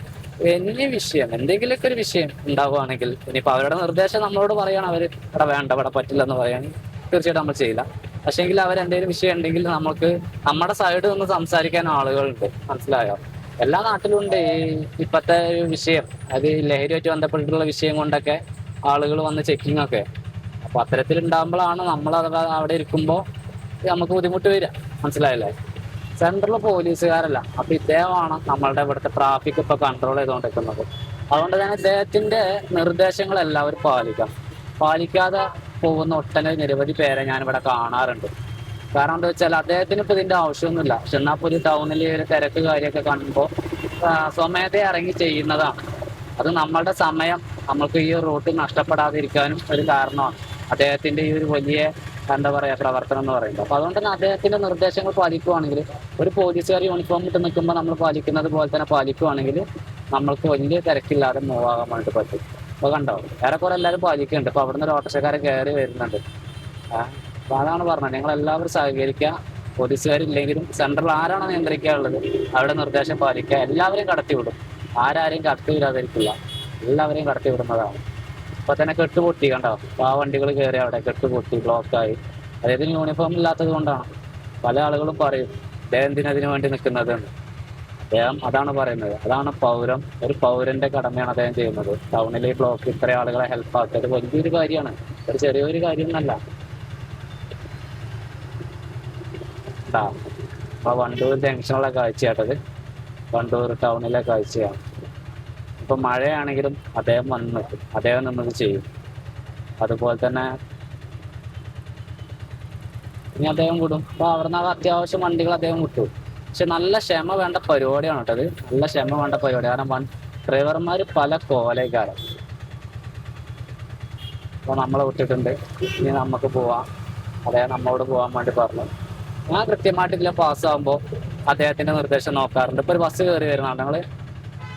എന്തെങ്കിലുമൊക്കെ ഒരു വിഷയം ഉണ്ടാവുകയാണെങ്കിൽ ഇനിയിപ്പോ അവരുടെ നിർദ്ദേശം നമ്മളോട് പറയണം, അവര് ഇവിടെ വേണ്ട, ഇവിടെ പറ്റില്ലെന്ന് പറയുകയാണെങ്കിൽ തീർച്ചയായിട്ടും നമ്മൾ ചെയ്യില്ല. പക്ഷേങ്കിൽ അവരെന്തെങ്കിലും വിഷയം ഉണ്ടെങ്കിൽ നമുക്ക് നമ്മുടെ സൈഡ് നിന്ന് സംസാരിക്കാൻ ആളുകളുണ്ട്. മനസ്സിലായോ? എല്ലാ നാട്ടിലും ഉണ്ട് ഇപ്പത്തെ ഒരു വിഷയം. അത് ലഹരിയായിട്ട് ബന്ധപ്പെട്ടിട്ടുള്ള വിഷയം കൊണ്ടൊക്കെ ആളുകൾ വന്ന് ചെക്കിംഗ് ഒക്കെ. അപ്പൊ അത്തരത്തിൽ ഉണ്ടാകുമ്പോഴാണ് നമ്മൾ അവിടെ ഇരിക്കുമ്പോൾ നമുക്ക് ബുദ്ധിമുട്ട് വരിക. മനസ്സിലായല്ലേ? സെൻട്രൽ പോലീസുകാരല്ല. അപ്പൊ ഇദ്ദേഹമാണ് നമ്മളുടെ ഇവിടുത്തെ ട്രാഫിക് ഇപ്പൊ കൺട്രോൾ ചെയ്തുകൊണ്ടിരിക്കുന്നത്. അതുകൊണ്ട് തന്നെ ഇദ്ദേഹത്തിന്റെ നിർദ്ദേശങ്ങൾ എല്ലാവരും പാലിക്കാതെ പോകുന്ന ഒട്ടനവധി നിരവധി പേരെ ഞാനിവിടെ കാണാറുണ്ട്. കാരണം എന്താ വെച്ചാൽ അദ്ദേഹത്തിന് ഇപ്പൊ ഇതിന്റെ ആവശ്യമൊന്നുമില്ല. പക്ഷെ എന്നാൽ പോലും ടൗണിൽ ഒരു തിരക്ക് കാര്യമൊക്കെ കാണുമ്പോൾ സ്വമേധ ഇറങ്ങി ചെയ്യുന്നതാണ്. അത് നമ്മളുടെ സമയം നമ്മൾക്ക് ഈ റൂട്ട് നഷ്ടപ്പെടാതിരിക്കാനും ഒരു കാരണമാണ് അദ്ദേഹത്തിന്റെ ഈ ഒരു വലിയ എന്താ പറയാ പ്രവർത്തനം എന്ന് പറയുന്നത്. അപ്പൊ അതുകൊണ്ട് തന്നെ അദ്ദേഹത്തിന്റെ നിർദ്ദേശങ്ങൾ പാലിക്കുവാണെങ്കിൽ, ഒരു പോലീസുകാർ യൂണിഫോം ഇട്ട് നിൽക്കുമ്പോൾ നമ്മൾ പാലിക്കുന്നത് പോലെ തന്നെ പാലിക്കുവാണെങ്കിൽ നമ്മൾക്ക് വലിയ തിരക്കില്ലാതെ മൂവ് ആകാൻ വേണ്ടിട്ട് പറ്റും. അപ്പൊ കണ്ടോ, ഏറെക്കുറെ എല്ലാവരും പാലിക്കുന്നുണ്ട്. ഇപ്പൊ അവിടുന്ന് ഒരു ഓട്ടോറിക്ഷക്കാരെ കയറി വരുന്നുണ്ട്. അപ്പൊ അതാണ് പറഞ്ഞത്, നിങ്ങൾ എല്ലാവരും സഹകരിക്കുക. പോലീസുകാരില്ലെങ്കിലും സെൻട്രൽ ആരാണോ നിയന്ത്രിക്കാനുള്ളത് അവരുടെ നിർദ്ദേശം പാലിക്കുക. എല്ലാവരെയും കടത്തിവിടും, ആരാരെയും കടത്തിവിടാതിരിക്കില്ല, എല്ലാവരെയും കടത്തിവിടുന്നതാണ്. ഇപ്പൊ തന്നെ കെട്ടുപൊട്ടി കണ്ടോ, ആ വണ്ടികൾ കയറി അവിടെ കെട്ടുപൊട്ടി ബ്ലോക്കായി. അതായത് യൂണിഫോം ഇല്ലാത്തത് കൊണ്ടാണ്. പല ആളുകളും പറയും അദ്ദേഹം എന്തിനതിനു വേണ്ടി നിൽക്കുന്നത് എന്ന്. അദ്ദേഹം അതാണ് പറയുന്നത്, അതാണ് പൗരം, ഒരു പൗരന്റെ കടമയാണ് അദ്ദേഹം ചെയ്യുന്നത്. ടൗണിലെ ബ്ലോക്ക് ഇത്ര ആളുകളെ ഹെൽപ്പ് ആക്കുക, അത് വലിയൊരു കാര്യമാണ്, ഒരു ചെറിയൊരു കാര്യം എന്നല്ല. അപ്പൊ വണ്ടൂർ ജംഗ്ഷനുള്ള കാഴ്ചയാട്ടത്, വണ്ടൂർ ടൗണിലെ കാഴ്ചയാണ്. ഇപ്പൊ മഴയാണെങ്കിലും അദ്ദേഹം വന്ന് നിൽക്കും, അദ്ദേഹം നിന്നത് ചെയ്യും. അതുപോലെ തന്നെ ഇനി അദ്ദേഹം വിടും. അപ്പൊ അവിടുന്ന് അത്യാവശ്യം വണ്ടികൾ അദ്ദേഹം വിട്ടു. പക്ഷെ നല്ല ക്ഷമ വേണ്ട പരിപാടിയാണ് കേട്ടത്, നല്ല ക്ഷമ വേണ്ട പരിപാടി. കാരണം ഡ്രൈവർമാർ പല കോലക്കാരം. അപ്പൊ നമ്മളെ വിട്ടിട്ടുണ്ട്, ഇനി നമുക്ക് പോവാം. അദ്ദേഹം നമ്മളോട് പോകാൻ വേണ്ടി പറഞ്ഞു. ഞാൻ കൃത്യമായിട്ട് ഇതിലെ പാസ്സാകുമ്പോൾ അദ്ദേഹത്തിന്റെ നിർദ്ദേശം നോക്കാറുണ്ട്. ഇപ്പൊ ഒരു ബസ് കയറി വരുന്നുണ്ട്, ഞങ്ങള്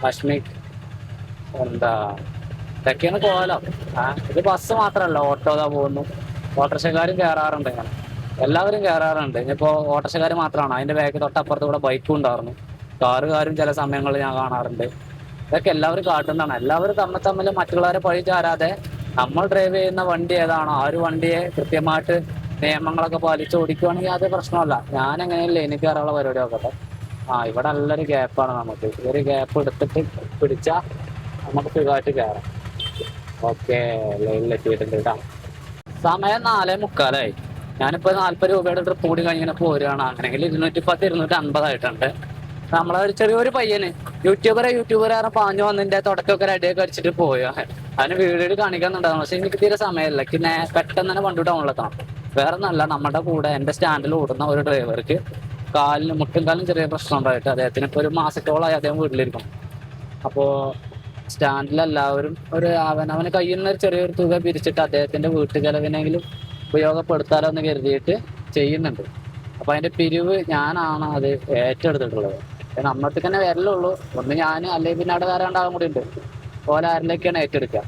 കശ്മീർ എന്താ ഇതൊക്കെയാണ് കോലം. ഇത് ബസ് മാത്രമല്ല, ഓട്ടോതാ പോകുന്നു, ഓട്ടോറിക്ഷക്കാരും കയറാറുണ്ട്. ഇങ്ങനെ എല്ലാവരും കയറാറുണ്ട്. ഇനിയിപ്പോ ഓട്ടോറിക്ഷക്കാർ മാത്രമാണ്, അതിന്റെ ബാഗ് തൊട്ടപ്പുറത്ത് കൂടെ ബൈക്കും ഉണ്ടായിരുന്നു, കാറുകാരും ചില സമയങ്ങളിൽ ഞാൻ കാണാറുണ്ട്. ഇതൊക്കെ എല്ലാവരും കാട്ടുന്നതാണ്. എല്ലാവരും തമ്മിൽ മറ്റുള്ളവരെ പഴി ചാരാതെ നമ്മൾ ഡ്രൈവ് ചെയ്യുന്ന വണ്ടി ഏതാണോ ആ ഒരു വണ്ടിയെ കൃത്യമായിട്ട് നിയമങ്ങളൊക്കെ പാലിച്ച് ഓടിക്കുവാണെങ്കിൽ അത് പ്രശ്നമല്ല. ഞാൻ എങ്ങനെയല്ലേ എനിക്ക് കയറാനുള്ള പരിപാടി നോക്കട്ടെ. ഇവിടെ നല്ലൊരു ഗ്യാപ്പാണ്, നമുക്ക് ഒരു ഗ്യാപ്പ് എടുത്തിട്ട് പിടിച്ചാൽ നമുക്ക് സുഖമായിട്ട് കയറാം. ഓക്കെ, ലൈനിലെത്തിയിട്ടുണ്ട് കേട്ടോ. സമയം 4:45. ഞാനിപ്പോ 40 രൂപയുടെ ട്രിപ്പ് കൂടി കഴിഞ്ഞിങ്ങനെ പോരുകയാണ്. അങ്ങനെയെങ്കിൽ 210, 250 ആയിട്ടുണ്ട്. നമ്മളെ ഒരു ചെറിയൊരു പയ്യന് യൂട്യൂബറെ പാഞ്ഞു വന്നതിന്റെ തുടക്കമൊക്കെ റെഡിയൊക്കെ അടിച്ചിട്ട് പോയോ. അതിന് വീഡിയോയിൽ കാണിക്കാന്നുണ്ടായിരുന്നു. പക്ഷെ എനിക്ക് തീരെ സമയമില്ല. പെട്ടെന്ന് തന്നെ വണ്ടി ടൗണിലെത്തണം. വേറെ നല്ല നമ്മുടെ കൂടെ എന്റെ സ്റ്റാൻഡിൽ ഓടുന്ന ഒരു ഡ്രൈവർക്ക് മുട്ടും കാലും ചെറിയ പ്രശ്നം ഉണ്ടായിട്ട് അദ്ദേഹത്തിന് ഇപ്പൊ ഒരു മാസത്തോളമായി അദ്ദേഹം വീട്ടിലിരിക്കും. അപ്പോ സ്റ്റാൻഡിലെല്ലാവരും അവന് കയ്യിൽ നിന്ന് ഒരു ചെറിയൊരു തുക പിരിച്ചിട്ട് അദ്ദേഹത്തിന്റെ വീട്ടു ചെലവിനെങ്കിലും ഉപയോഗപ്പെടുത്താലോ എന്ന് കരുതിയിട്ട് ചെയ്യുന്നുണ്ട്. അപ്പൊ അതിന്റെ പിരിവ് ഞാനാണ് അത് ഏറ്റെടുത്തിട്ടുള്ളത്. നമ്മൾക്ക് തന്നെ വരലുള്ളൂ, ഒന്ന് ഞാൻ അല്ലെങ്കിൽ പിന്നെ അവിടെ വേറെ രണ്ടാകും കൂടി ഉണ്ട്, ഓരോ ആരിലേക്കാണ് ഏറ്റെടുക്കുക.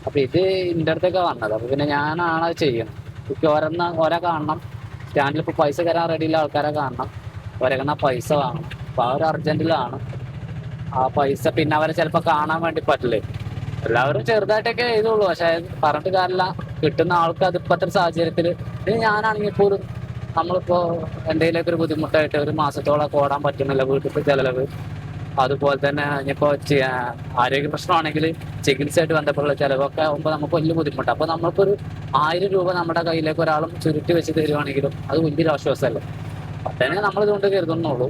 അപ്പൊ ഇത് എൻ്റെ അടുത്തൊക്കെ വന്നത്. അപ്പൊ പിന്നെ ഞാനാണ് അത് ചെയ്യുന്നത്. എനിക്ക് ഓരോ കാണണം, സ്റ്റാൻഡിൽ ഇപ്പൊ പൈസ തരാൻ റെഡിയുള്ള ആൾക്കാരെ കാണണം, ഒരകണ പൈസ വാങ്ങണം. അപ്പൊ ആ ഒരു അർജന്റിലാണ് ആ പൈസ. പിന്നെ അവരെ ചിലപ്പോ കാണാൻ വേണ്ടി പറ്റില്ലേ. എല്ലാവരും ചെറുതായിട്ടൊക്കെ എഴുതുള്ളൂ, പക്ഷെ പറഞ്ഞിട്ട് കാര്യമില്ല, കിട്ടുന്ന ആൾക്ക് അത് ഇപ്പത്തെ സാഹചര്യത്തില്. ഇത് ഞാനാണെങ്കിൽ പോലും നമ്മളിപ്പോ എന്തെങ്കിലുമൊക്കെ ഒരു ബുദ്ധിമുട്ടായിട്ട് ഒരു മാസത്തോളം ഓടാൻ പറ്റുന്നില്ല, വീട്ടിലത്തെ ചെലവ്. അതുപോലെ തന്നെ ഇനിയിപ്പോ ആരോഗ്യ പ്രശ്നമാണെങ്കിൽ ചികിത്സയായിട്ട് ബന്ധപ്പെട്ടുള്ള ചിലവൊക്കെ ആകുമ്പോൾ നമുക്ക് വലിയ ബുദ്ധിമുട്ടാണ്. അപ്പൊ നമുക്കൊരു 1000 രൂപ നമ്മുടെ കയ്യിലേക്ക് ഒരാളും ചുരുട്ടി വെച്ച് തരുവാണെങ്കിലും അത് വലിയൊരു ആശ്വാസമല്ലേ. അതന്നെ നമ്മൾ ഇതുകൊണ്ട് കരുതുന്നുള്ളൂ.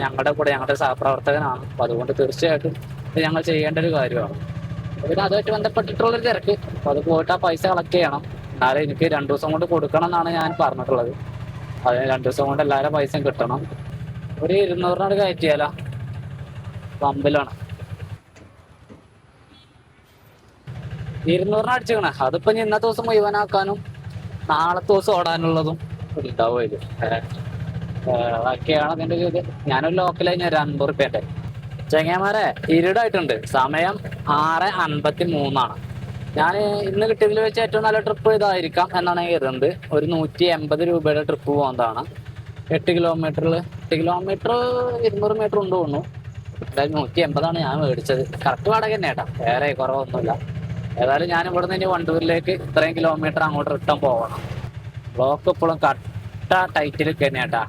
ഞങ്ങളുടെ കൂടെ ഞങ്ങളുടെ സഹപ്രവർത്തകനാണ്. അപ്പൊ അതുകൊണ്ട് തീർച്ചയായിട്ടും ഇത് ഞങ്ങൾ ചെയ്യേണ്ട ഒരു കാര്യമാണ്. പിന്നെ അതുമായിട്ട് ബന്ധപ്പെട്ടിട്ടുള്ളൊരു തിരക്ക്. അപ്പൊ അത് പോയിട്ട് ആ പൈസ കളക്ട് ചെയ്യണം. എന്നാലും എനിക്ക് 2 ദിവസം കൊണ്ട് കൊടുക്കണം എന്നാണ് ഞാൻ പറഞ്ഞിട്ടുള്ളത്. അതിന് 2 ദിവസം കൊണ്ട് എല്ലാവരും പൈസയും കിട്ടണം. ഒരു 200 കയറ്റിയാലോ, പമ്പിലാണ് 200 അടിച്ചിക്കണേ. അതിപ്പോ ഇന്നത്തെ ദിവസം മുഴുവനാക്കാനും നാളത്തെ ദിവസം ഓടാനുള്ളതും ഉണ്ടാവുമല്ലോ. അതൊക്കെയാണ് അതിന്റെ ഒരു ഇത്. ഞാനൊരു ലോക്കലായി ഒരു 50 റുപ്യന്റെ ചെങ്ങന്മാരെ ഇരുടായിട്ടുണ്ട്. സമയം 6:53. ഞാൻ ഇന്ന് കിട്ടിയതിൽ വെച്ച് ഏറ്റവും നല്ല ട്രിപ്പ് ഇതായിരിക്കാം എന്നാണ് കരുതുന്നത്. ഒരു 180 രൂപയുടെ ട്രിപ്പ് പോകുന്നതാണ്. 8 കിലോമീറ്ററിൽ 8 കിലോമീറ്റർ 200 മീറ്റർ ഉണ്ട് തോന്നുന്നു. എന്തായാലും 180 ഞാൻ മേടിച്ചത്. കറക്റ്റ് വാടക തന്നെ കേട്ടാ, വേറെ കുറവൊന്നുമില്ല. ഏതായാലും ഞാൻ ഇവിടെ നിന്ന് ഇനി വണ്ടൂരിലേക്ക് ഇത്രയും കിലോമീറ്റർ അങ്ങോട്ട് റിട്ടേൺ പോകണം. ബ്ലോക്ക് ഇപ്പോഴും കട്ട ടൈറ്റിൽ തന്നെയാട്ടാ.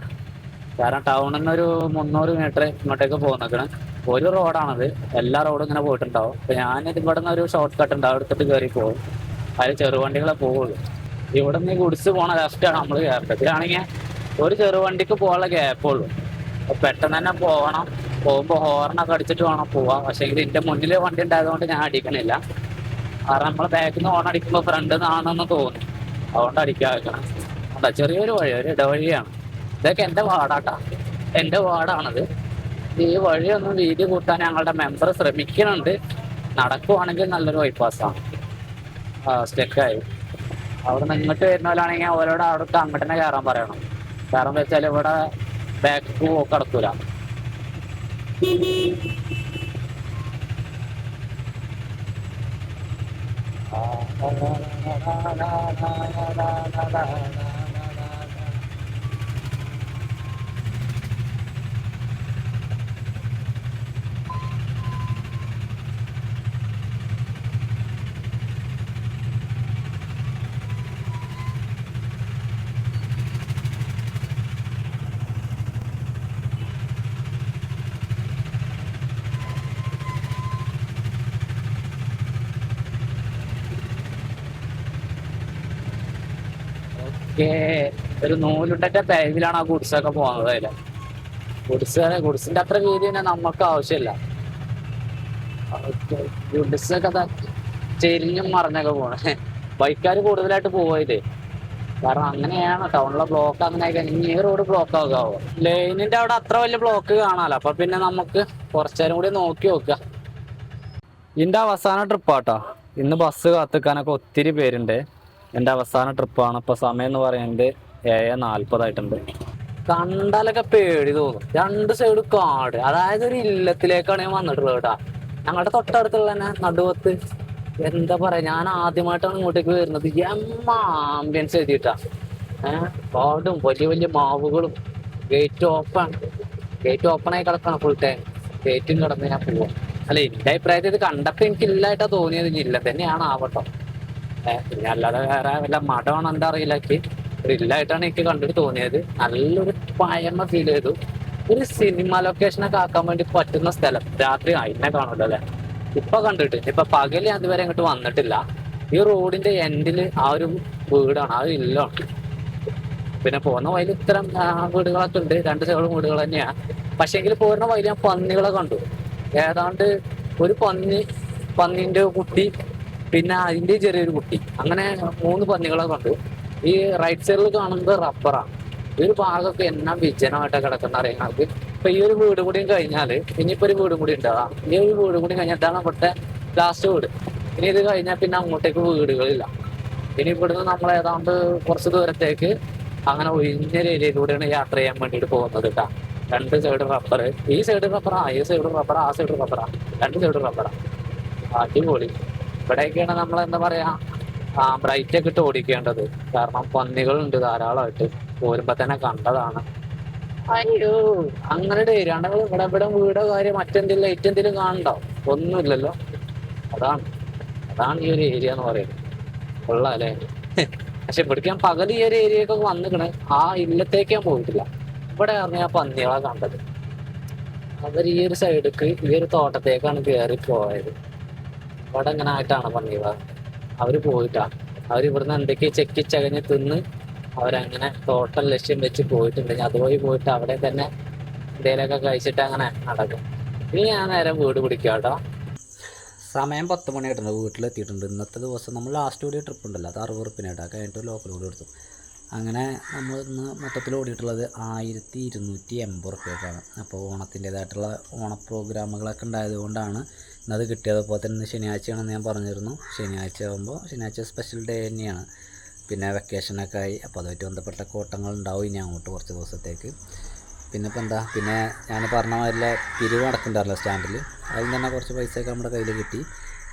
കാരണം ടൗണിൽ നിന്നൊരു 300 മീറ്റർ ഇങ്ങോട്ടേക്ക് പോകുന്നേക്കണ്. ഒരു റോഡാണത്, എല്ലാ റോഡും ഇങ്ങനെ പോയിട്ടുണ്ടാവും. അപ്പൊ ഞാനിത് ഇവിടെ നിന്ന് ഒരു ഷോർട്ട് കട്ട് ഉണ്ട്, എടുത്തിട്ട് കയറി പോകും. അതിൽ ചെറുവണ്ടികളെ പോവുള്ളൂ. ഇവിടെ നിന്ന് ഗുഡ്സ് പോണ ലെഫ്റ്റാണ് നമ്മൾ കയറേണ്ടത്. ഇതിലാണെങ്കിൽ ഒരു ചെറുവണ്ടിക്ക് പോകാനുള്ള ഗ്യാപ്പുള്ളൂ. അപ്പൊ പെട്ടെന്ന് തന്നെ പോകണം. പോകുമ്പോൾ ഹോർണൊക്കെ അടിച്ചിട്ട് വേണം പോവാൻ. പക്ഷേ ഇതിന്റെ മുന്നിൽ വണ്ടി ഉണ്ടായതുകൊണ്ട് ഞാൻ അടിക്കണില്ല. കാരണം നമ്മളെ ബാക്കിൽ നിന്ന് ഹോൺ അടിക്കുമ്പോൾ ഫ്രണ്ട് നിന്നാണെന്ന് തോന്നും, അതുകൊണ്ട് അടിക്കാൻ വെക്കണം. അതാ ചെറിയൊരു വഴി, ഒരു ഇടവഴിയാണ്. ഇതൊക്കെ എൻ്റെ വാർഡാട്ടാ, എൻ്റെ വാർഡാണത്. ഈ വഴിയൊന്നും വീതി കൂട്ടാൻ ഞങ്ങളുടെ മെമ്പർ ശ്രമിക്കുന്നുണ്ട്. നടക്കുവാണെങ്കിൽ നല്ലൊരു ബൈപ്പാസ്സാണ്. സ്റ്റെക്കായി അവിടെ നിന്ന് ഇങ്ങോട്ട് വരുന്നവരാണെങ്കിൽ അവരോട് അവിടേക്ക് അങ്ങോട്ട് തന്നെ കയറാൻ പറയണം. കാരണം എന്താ വെച്ചാൽ ഇവിടെ ബാക്ക് പോക്ക് നടക്കൂല. ഒരു നൂലുണ്ടന്റെ ബാഗിലാണ് ആ ഗുഡ്സൊക്കെ പോകുന്നത്. അതില് ഗുഡ്സിന്റെ അത്ര വീതി തന്നെ നമുക്ക് ആവശ്യമില്ല. ഗുഡ്സൊക്കെ ചെരിഞ്ഞും മറിഞ്ഞൊക്കെ പോണേ. ബൈക്കാർ കൂടുതലായിട്ട് പോയത് കാരണം അങ്ങനെയാണ്. ടൗണിലെ ബ്ലോക്ക് അങ്ങനെ ഇനി ഈ റോഡ് ബ്ലോക്ക് ആകാവോ? ലൈനിന്റെ അവിടെ അത്ര വലിയ ബ്ലോക്ക് കാണാലോ. അപ്പൊ പിന്നെ നമുക്ക് കുറച്ചേരം കൂടി നോക്കി നോക്കുക. ഇതിന്റെ അവസാന ട്രിപ്പാട്ടോ. ഇന്ന് ബസ് കാത്തിക്കാനൊക്കെ ഒത്തിരി പേരുണ്ട്. എൻ്റെ അവസാന ട്രിപ്പാണ്. ഇപ്പോൾ സമയം എന്ന് പറയുന്നത് 7:40 കണ്ടാലൊക്കെ പേടി തോന്നും. രണ്ട് സൈഡ് കാട്, അതായത് ഒരു ഇല്ലത്തിലേക്കാണ് ഞാൻ വന്നിട്ടുള്ളത് കേട്ടാ. ഞങ്ങളുടെ തൊട്ടടുത്തുള്ള തന്നെ നടുവത്ത് എന്താ പറയാ, ഞാൻ ആദ്യമായിട്ടാണ് ഇങ്ങോട്ടേക്ക് വരുന്നത്. ആംബിയൻസ് എഴുതിയിട്ടാ. കാടും വലിയ വലിയ മാവുകളും. ഗേറ്റ് ഓപ്പൺ ആയി കിടക്കണം ഫുൾ ടൈം. ഗേറ്റും കിടന്ന് ഞാൻ പോവാം. അല്ല, എൻ്റെ അഭിപ്രായത്തിൽ ഇത് കണ്ടപ്പോൾ എനിക്ക് ഇല്ലായിട്ടാ തോന്നിയത്. ഇല്ല തന്നെയാണ് ആവട്ടോ. പിന്നെ അല്ലാതെ വേറെ വല്ല മഠമാണോ എന്താ അറിയില്ല. ഒരു ഇല്ലായിട്ടാണ് എനിക്ക് കണ്ടിട്ട് തോന്നിയത്. നല്ലൊരു പഴമ ഫീൽ ചെയ്തു. ഒരു സിനിമ ലൊക്കേഷനൊക്കെ ആക്കാൻ വേണ്ടി പറ്റുന്ന സ്ഥലം. രാത്രി അതിനെ കാണൂല്ലോ അല്ലെ? ഇപ്പൊ കണ്ടിട്ട് ഇപ്പൊ പകല് ഞാൻ ഇതുവരെ ഇങ്ങോട്ട് വന്നിട്ടില്ല. ഈ റോഡിന്റെ എൻഡില് ആ ഒരു വീടാണ്, ആ ഒരു ഇല്ലാണ്. പിന്നെ പോകുന്ന വഴിയിൽ ഇത്തരം വീടുകളൊക്കെ ഉണ്ട്. രണ്ട് സൈഡും വീടുകൾ തന്നെയാണ്. പക്ഷെങ്കിൽ പോരുന്ന വഴിയിൽ ഞാൻ പന്നികളെ കണ്ടു. ഏതാണ്ട് ഒരു പന്നിന്റെ കുട്ടി, പിന്നെ അതിന്റെ ചെറിയൊരു കുട്ടി, അങ്ങനെ 3 പന്നികളെ കണ്ടു. ഈ റൈറ്റ് സൈഡിൽ കാണുന്നത് റബ്ബറാണ്. ഈ ഒരു ഭാഗമൊക്കെ എന്നാ വിജനമായിട്ടാ കിടക്കുന്ന അറിയാം. ഇപ്പൊ ഈ ഒരു വീട് കൂടിയും കഴിഞ്ഞാല് ഇനിയിപ്പോ ഒരു വീടും കൂടി ഉണ്ടാവാം. ഈ ഒരു വീട് കൂടി കഴിഞ്ഞാൽ ഇതാണ് ഇവിടുത്തെ ലാസ്റ്റ് വീട്. ഇനി ഇത് കഴിഞ്ഞാൽ പിന്നെ അങ്ങോട്ടേക്ക് വീടുകളില്ല. ഇനി ഇവിടുന്ന് നമ്മൾ ഏതാണ്ട് കുറച്ച് ദൂരത്തേക്ക് അങ്ങനെ ഒഴിഞ്ഞൊരു ഏരിയയിലൂടെയാണ് യാത്ര ചെയ്യാൻ വേണ്ടിയിട്ട് പോകുന്നത് കേട്ടാ. രണ്ട് സൈഡ് റബ്ബർ, ഈ സൈഡ് റബ്ബറാ, ഈ സൈഡ് റബ്ബറാ, ആ സൈഡ് റബ്ബറാ, രണ്ട് സൈഡ് റബ്ബറാ. അടിപൊളി. ഇവിടെയൊക്കെയാണ് നമ്മൾ എന്താ പറയാ ബ്രൈറ്റ് ഒക്കെ ഇട്ട് ഓടിക്കേണ്ടത്. കാരണം പന്നികളുണ്ട് ധാരാളമായിട്ട്. പോരുമ്പോ തന്നെ കണ്ടതാണ്. അയ്യോ, അങ്ങനെ ഏരിയാണ്ട് ഇവിടെ വീടോ കാര്യം മറ്റെന്തെങ്കിലും ലൈറ്റ് എന്തെങ്കിലും കാണണ്ടോ? ഒന്നുമില്ലല്ലോ. അതാണ് ഈ ഒരു ഏരിയ എന്ന് പറയുന്നത്. കൊള്ളാല്ലേ? പക്ഷെ ഇവിടേക്ക് ഞാൻ പകൽ ഈ ഒരു ഏരിയയൊക്കെ വന്നിക്കണ്. ആ ഇല്ലത്തേക്ക് ഞാൻ പോയിട്ടില്ല. ഇവിടെ ഞാൻ പന്നികളെ കണ്ടത്. അവർ ഈ ഒരു സൈഡിക്ക് ഈ ഒരു തോട്ടത്തേക്കാണ് കയറി പോയത്. ഇവിടെ ഇങ്ങനെ ആയിട്ടാണ് പന്നികള്. അവര് പോയിട്ടാ. അവരിവിടുന്ന് എന്തൊക്കെ ചെക്കിച്ചകഞ്ഞ് തിന്ന് അവരങ്ങനെ തോട്ടം ലക്ഷ്യം വെച്ച് പോയിട്ടുണ്ടെങ്കിൽ അതുവഴി പോയിട്ട് അവിടെ തന്നെ എന്തെങ്കിലുമൊക്കെ കഴിച്ചിട്ട് അങ്ങനെ നടക്കും. ഇനി ഞാൻ നേരം വീട് പിടിക്കാം കേട്ടോ. സമയം 10 മണിയായിട്ടുണ്ട്. വീട്ടിലെത്തിയിട്ടുണ്ട്. ഇന്നത്തെ ദിവസം നമ്മൾ ലാസ്റ്റ് ഓടിയ ട്രിപ്പ് ഉണ്ടല്ലോ, അത് 60 ഉറുപ്പിനായിട്ടാണ്. കഴിഞ്ഞിട്ട് ലോക്കൽ ഓടി എടുത്തു. അങ്ങനെ നമ്മൾ ഇന്ന് മൊത്തത്തിൽ ഓടിയിട്ടുള്ളത് 1280 ഉറുപ്പിയൊക്കെയാണ്. അപ്പോൾ ഓണത്തിൻ്റെതായിട്ടുള്ള ഓണ പ്രോഗ്രാമുകളൊക്കെ ഉണ്ടായതുകൊണ്ടാണ് ഇന്നത് കിട്ടിയത്. അതുപോലെ തന്നെ ശനിയാഴ്ചയാണെന്ന് ഞാൻ പറഞ്ഞിരുന്നു. ശനിയാഴ്ച ആകുമ്പോൾ ശനിയാഴ്ച സ്പെഷ്യൽ ഡേ തന്നെയാണ്. പിന്നെ വെക്കേഷനൊക്കെ ആയി. അപ്പോൾ അതുമായിട്ട് ബന്ധപ്പെട്ട കോട്ടങ്ങൾ ഉണ്ടാവും ഇനി അങ്ങോട്ട് കുറച്ച് ദിവസത്തേക്ക്. പിന്നെ ഇപ്പോൾ എന്താ, പിന്നെ ഞാൻ പറഞ്ഞ മാതിരി പിരിവ് നടക്കുന്നുണ്ടായിരുന്നല്ലോ സ്റ്റാൻഡിൽ. അതിൽ തന്നെ കുറച്ച് പൈസയൊക്കെ നമ്മുടെ കയ്യിൽ കിട്ടി.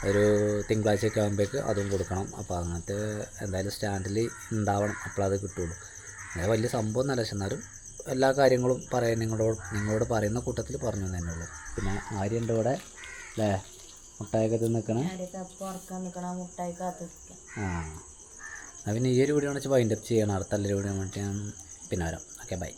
ഒരു തിങ്കളാഴ്ചയൊക്കെ ആകുമ്പോഴേക്ക് അതും കൊടുക്കണം. അപ്പോൾ അങ്ങനത്തെ എന്തായാലും സ്റ്റാൻഡിൽ ഉണ്ടാവണം, അപ്പോഴത് കിട്ടുള്ളൂ. അങ്ങനെ വലിയ സംഭവം എന്നല്ല, പക്ഷെ എന്നാലും എല്ലാ കാര്യങ്ങളും പറയാൻ നിങ്ങളോട് പറയുന്ന കൂട്ടത്തിൽ പറഞ്ഞു തന്നെ ഉള്ളൂ. പിന്നെ ആര്യൻ്റെ കൂടെ അല്ലേ മുട്ടായൊക്കെ തിന്നിക്കണം. ആ, പിന്നെ ഈ ഒരു വീഡിയോ വെച്ച് വൈൻഡപ്പ് ചെയ്യണം. അടുത്ത നല്ലൊരു വീഡിയോ വേണ്ടിയിട്ട് ഞാൻ പിന്നെ വരാം. Okay, by.